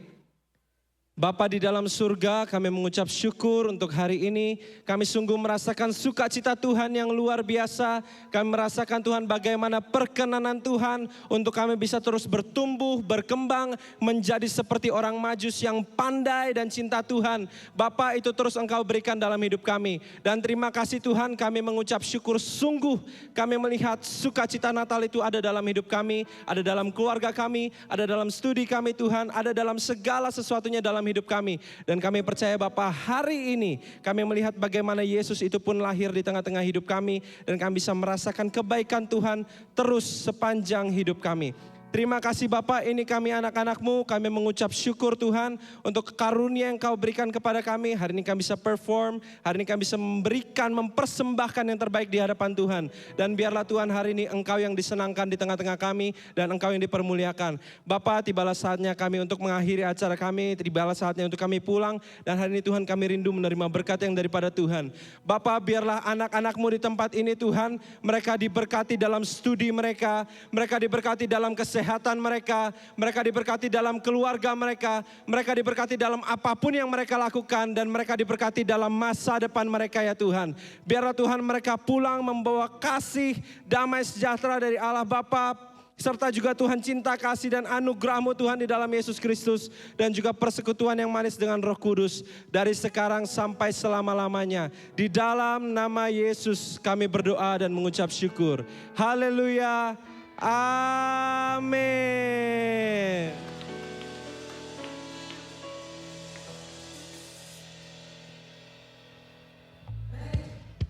Bapa di dalam surga, kami mengucap syukur untuk hari ini. Kami sungguh merasakan sukacita Tuhan yang luar biasa. Kami merasakan Tuhan bagaimana perkenanan Tuhan untuk kami bisa terus bertumbuh, berkembang, menjadi seperti orang Majus yang pandai dan cinta Tuhan. Bapa itu terus Engkau berikan dalam hidup kami. Dan terima kasih Tuhan, kami mengucap syukur sungguh. Kami melihat sukacita Natal itu ada dalam hidup kami, ada dalam keluarga kami, ada dalam studi kami Tuhan, ada dalam segala sesuatunya dalam hidup kami. Dan kami percaya Bapa, hari ini kami melihat bagaimana Yesus itu pun lahir di tengah-tengah hidup kami. Dan kami bisa merasakan kebaikan Tuhan terus sepanjang hidup kami. Terima kasih Bapak, ini kami anak-anak-Mu, kami mengucap syukur Tuhan untuk karunia yang Kau berikan kepada kami. Hari ini kami bisa perform, hari ini kami bisa memberikan, mempersembahkan yang terbaik di hadapan Tuhan. Dan biarlah Tuhan hari ini Engkau yang disenangkan di tengah-tengah kami dan Engkau yang dipermuliakan. Bapak, tibalah saatnya kami untuk mengakhiri acara kami, tibalah saatnya untuk kami pulang. Dan hari ini Tuhan kami rindu menerima berkat yang daripada Tuhan. Bapak, biarlah anak-anak-Mu di tempat ini Tuhan, mereka diberkati dalam studi mereka diberkati dalam kesehatan mereka diberkati dalam keluarga mereka diberkati dalam apapun yang mereka lakukan, dan mereka diberkati dalam masa depan mereka ya Tuhan. Biarlah Tuhan mereka pulang membawa kasih, damai sejahtera dari Allah Bapa, serta juga Tuhan cinta kasih dan anugerah-Mu Tuhan di dalam Yesus Kristus, dan juga persekutuan yang manis dengan Roh Kudus dari sekarang sampai selama-lamanya. Di dalam nama Yesus kami berdoa dan mengucap syukur. Haleluya. Amin.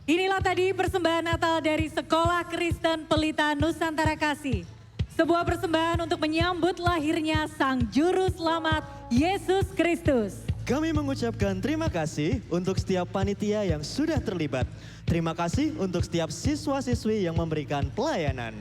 Inilah tadi persembahan Natal dari Sekolah Kristen Pelita Nusantara Kasih. Sebuah persembahan untuk menyambut lahirnya Sang Juru Selamat Yesus Kristus. Kami mengucapkan terima kasih untuk setiap panitia yang sudah terlibat. Terima kasih untuk setiap siswa-siswi yang memberikan pelayanan.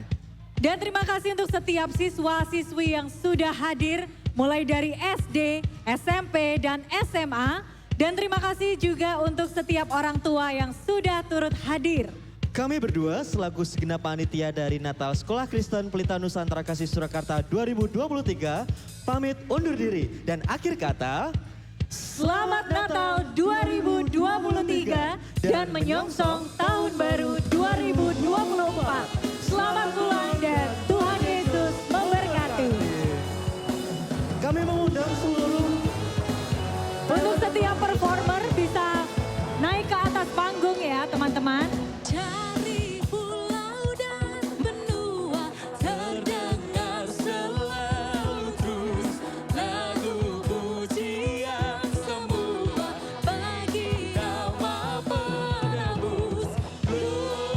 Dan terima kasih untuk setiap siswa-siswi yang sudah hadir mulai dari SD, SMP, dan SMA. Dan terima kasih juga untuk setiap orang tua yang sudah turut hadir. Kami berdua selaku segenap panitia dari Natal Sekolah Kristen Pelita Nusantara Kasih Surakarta 2023 pamit undur diri dan akhir kata Selamat Natal 2023 dan menyongsong tahun baru 2024. Selamat pulang dan Tuhan Yesus memberkati. Kami mengundang seluruh untuk setiap performer bisa naik ke atas panggung ya teman-teman. Dari pulau dan benua terdengar selalu terus lagu pujian semua bagi nama penebus. Gloria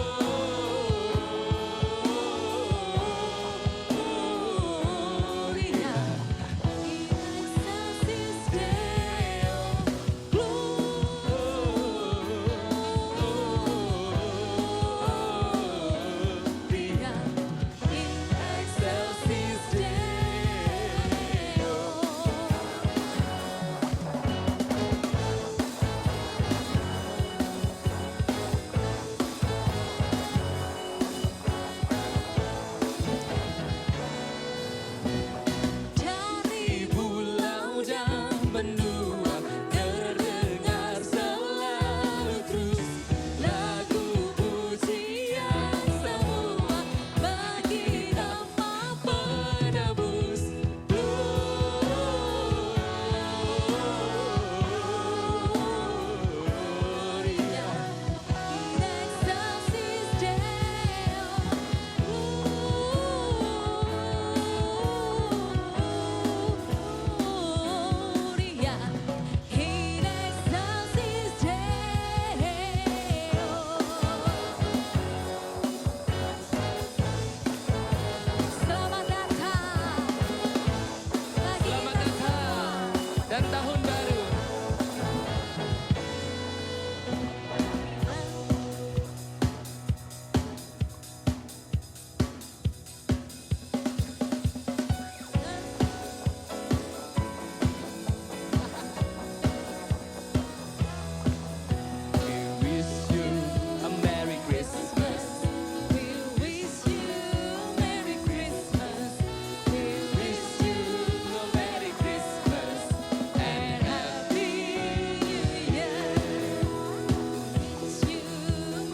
in excelsis Deo. Gloria in excelsis Deo. Dari pulau dan benua terdengar selalu terus lagu pujian semua bagi nama penebus. Gloria in excelsis Deo. Gloria in excelsis Deo. Selamat datang bagi dan tahun baru. We wish you a Merry Christmas. We wish you Merry Christmas. We wish you a Merry Christmas and Happy New Year. Wish you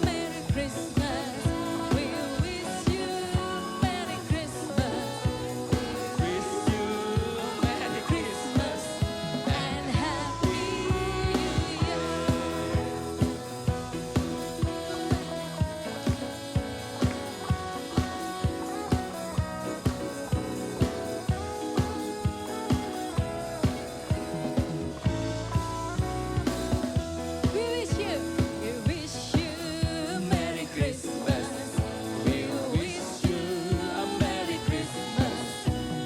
Merry Christmas. We wish you Merry Christmas. Wish you a Merry Christmas And Happy New Year. We wish you Merry Christmas. We wish you a Merry Christmas.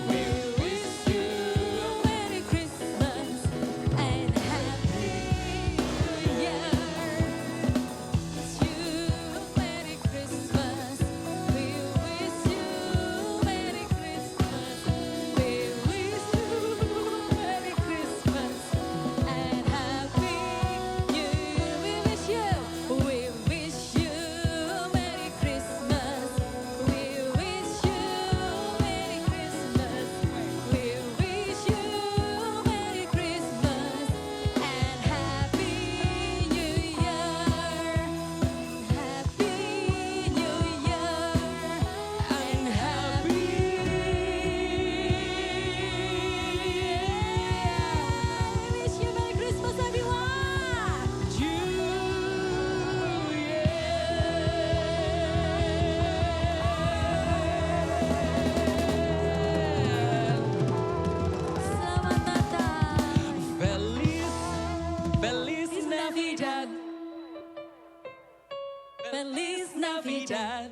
We wish you Merry Christmas and Happy New Year. Wish you Merry Christmas. We wish you Merry Christmas. We wish you Merry Christmas and Happy New Year. We wish you Merry Christmas. We wish you Merry Christmas. We wish you Merry Christmas and Happy New Year. Happy New Year and Happy We wish you Merry Christmas, everyone. Selamat Natal. Feliz Navidad. Feliz Navidad.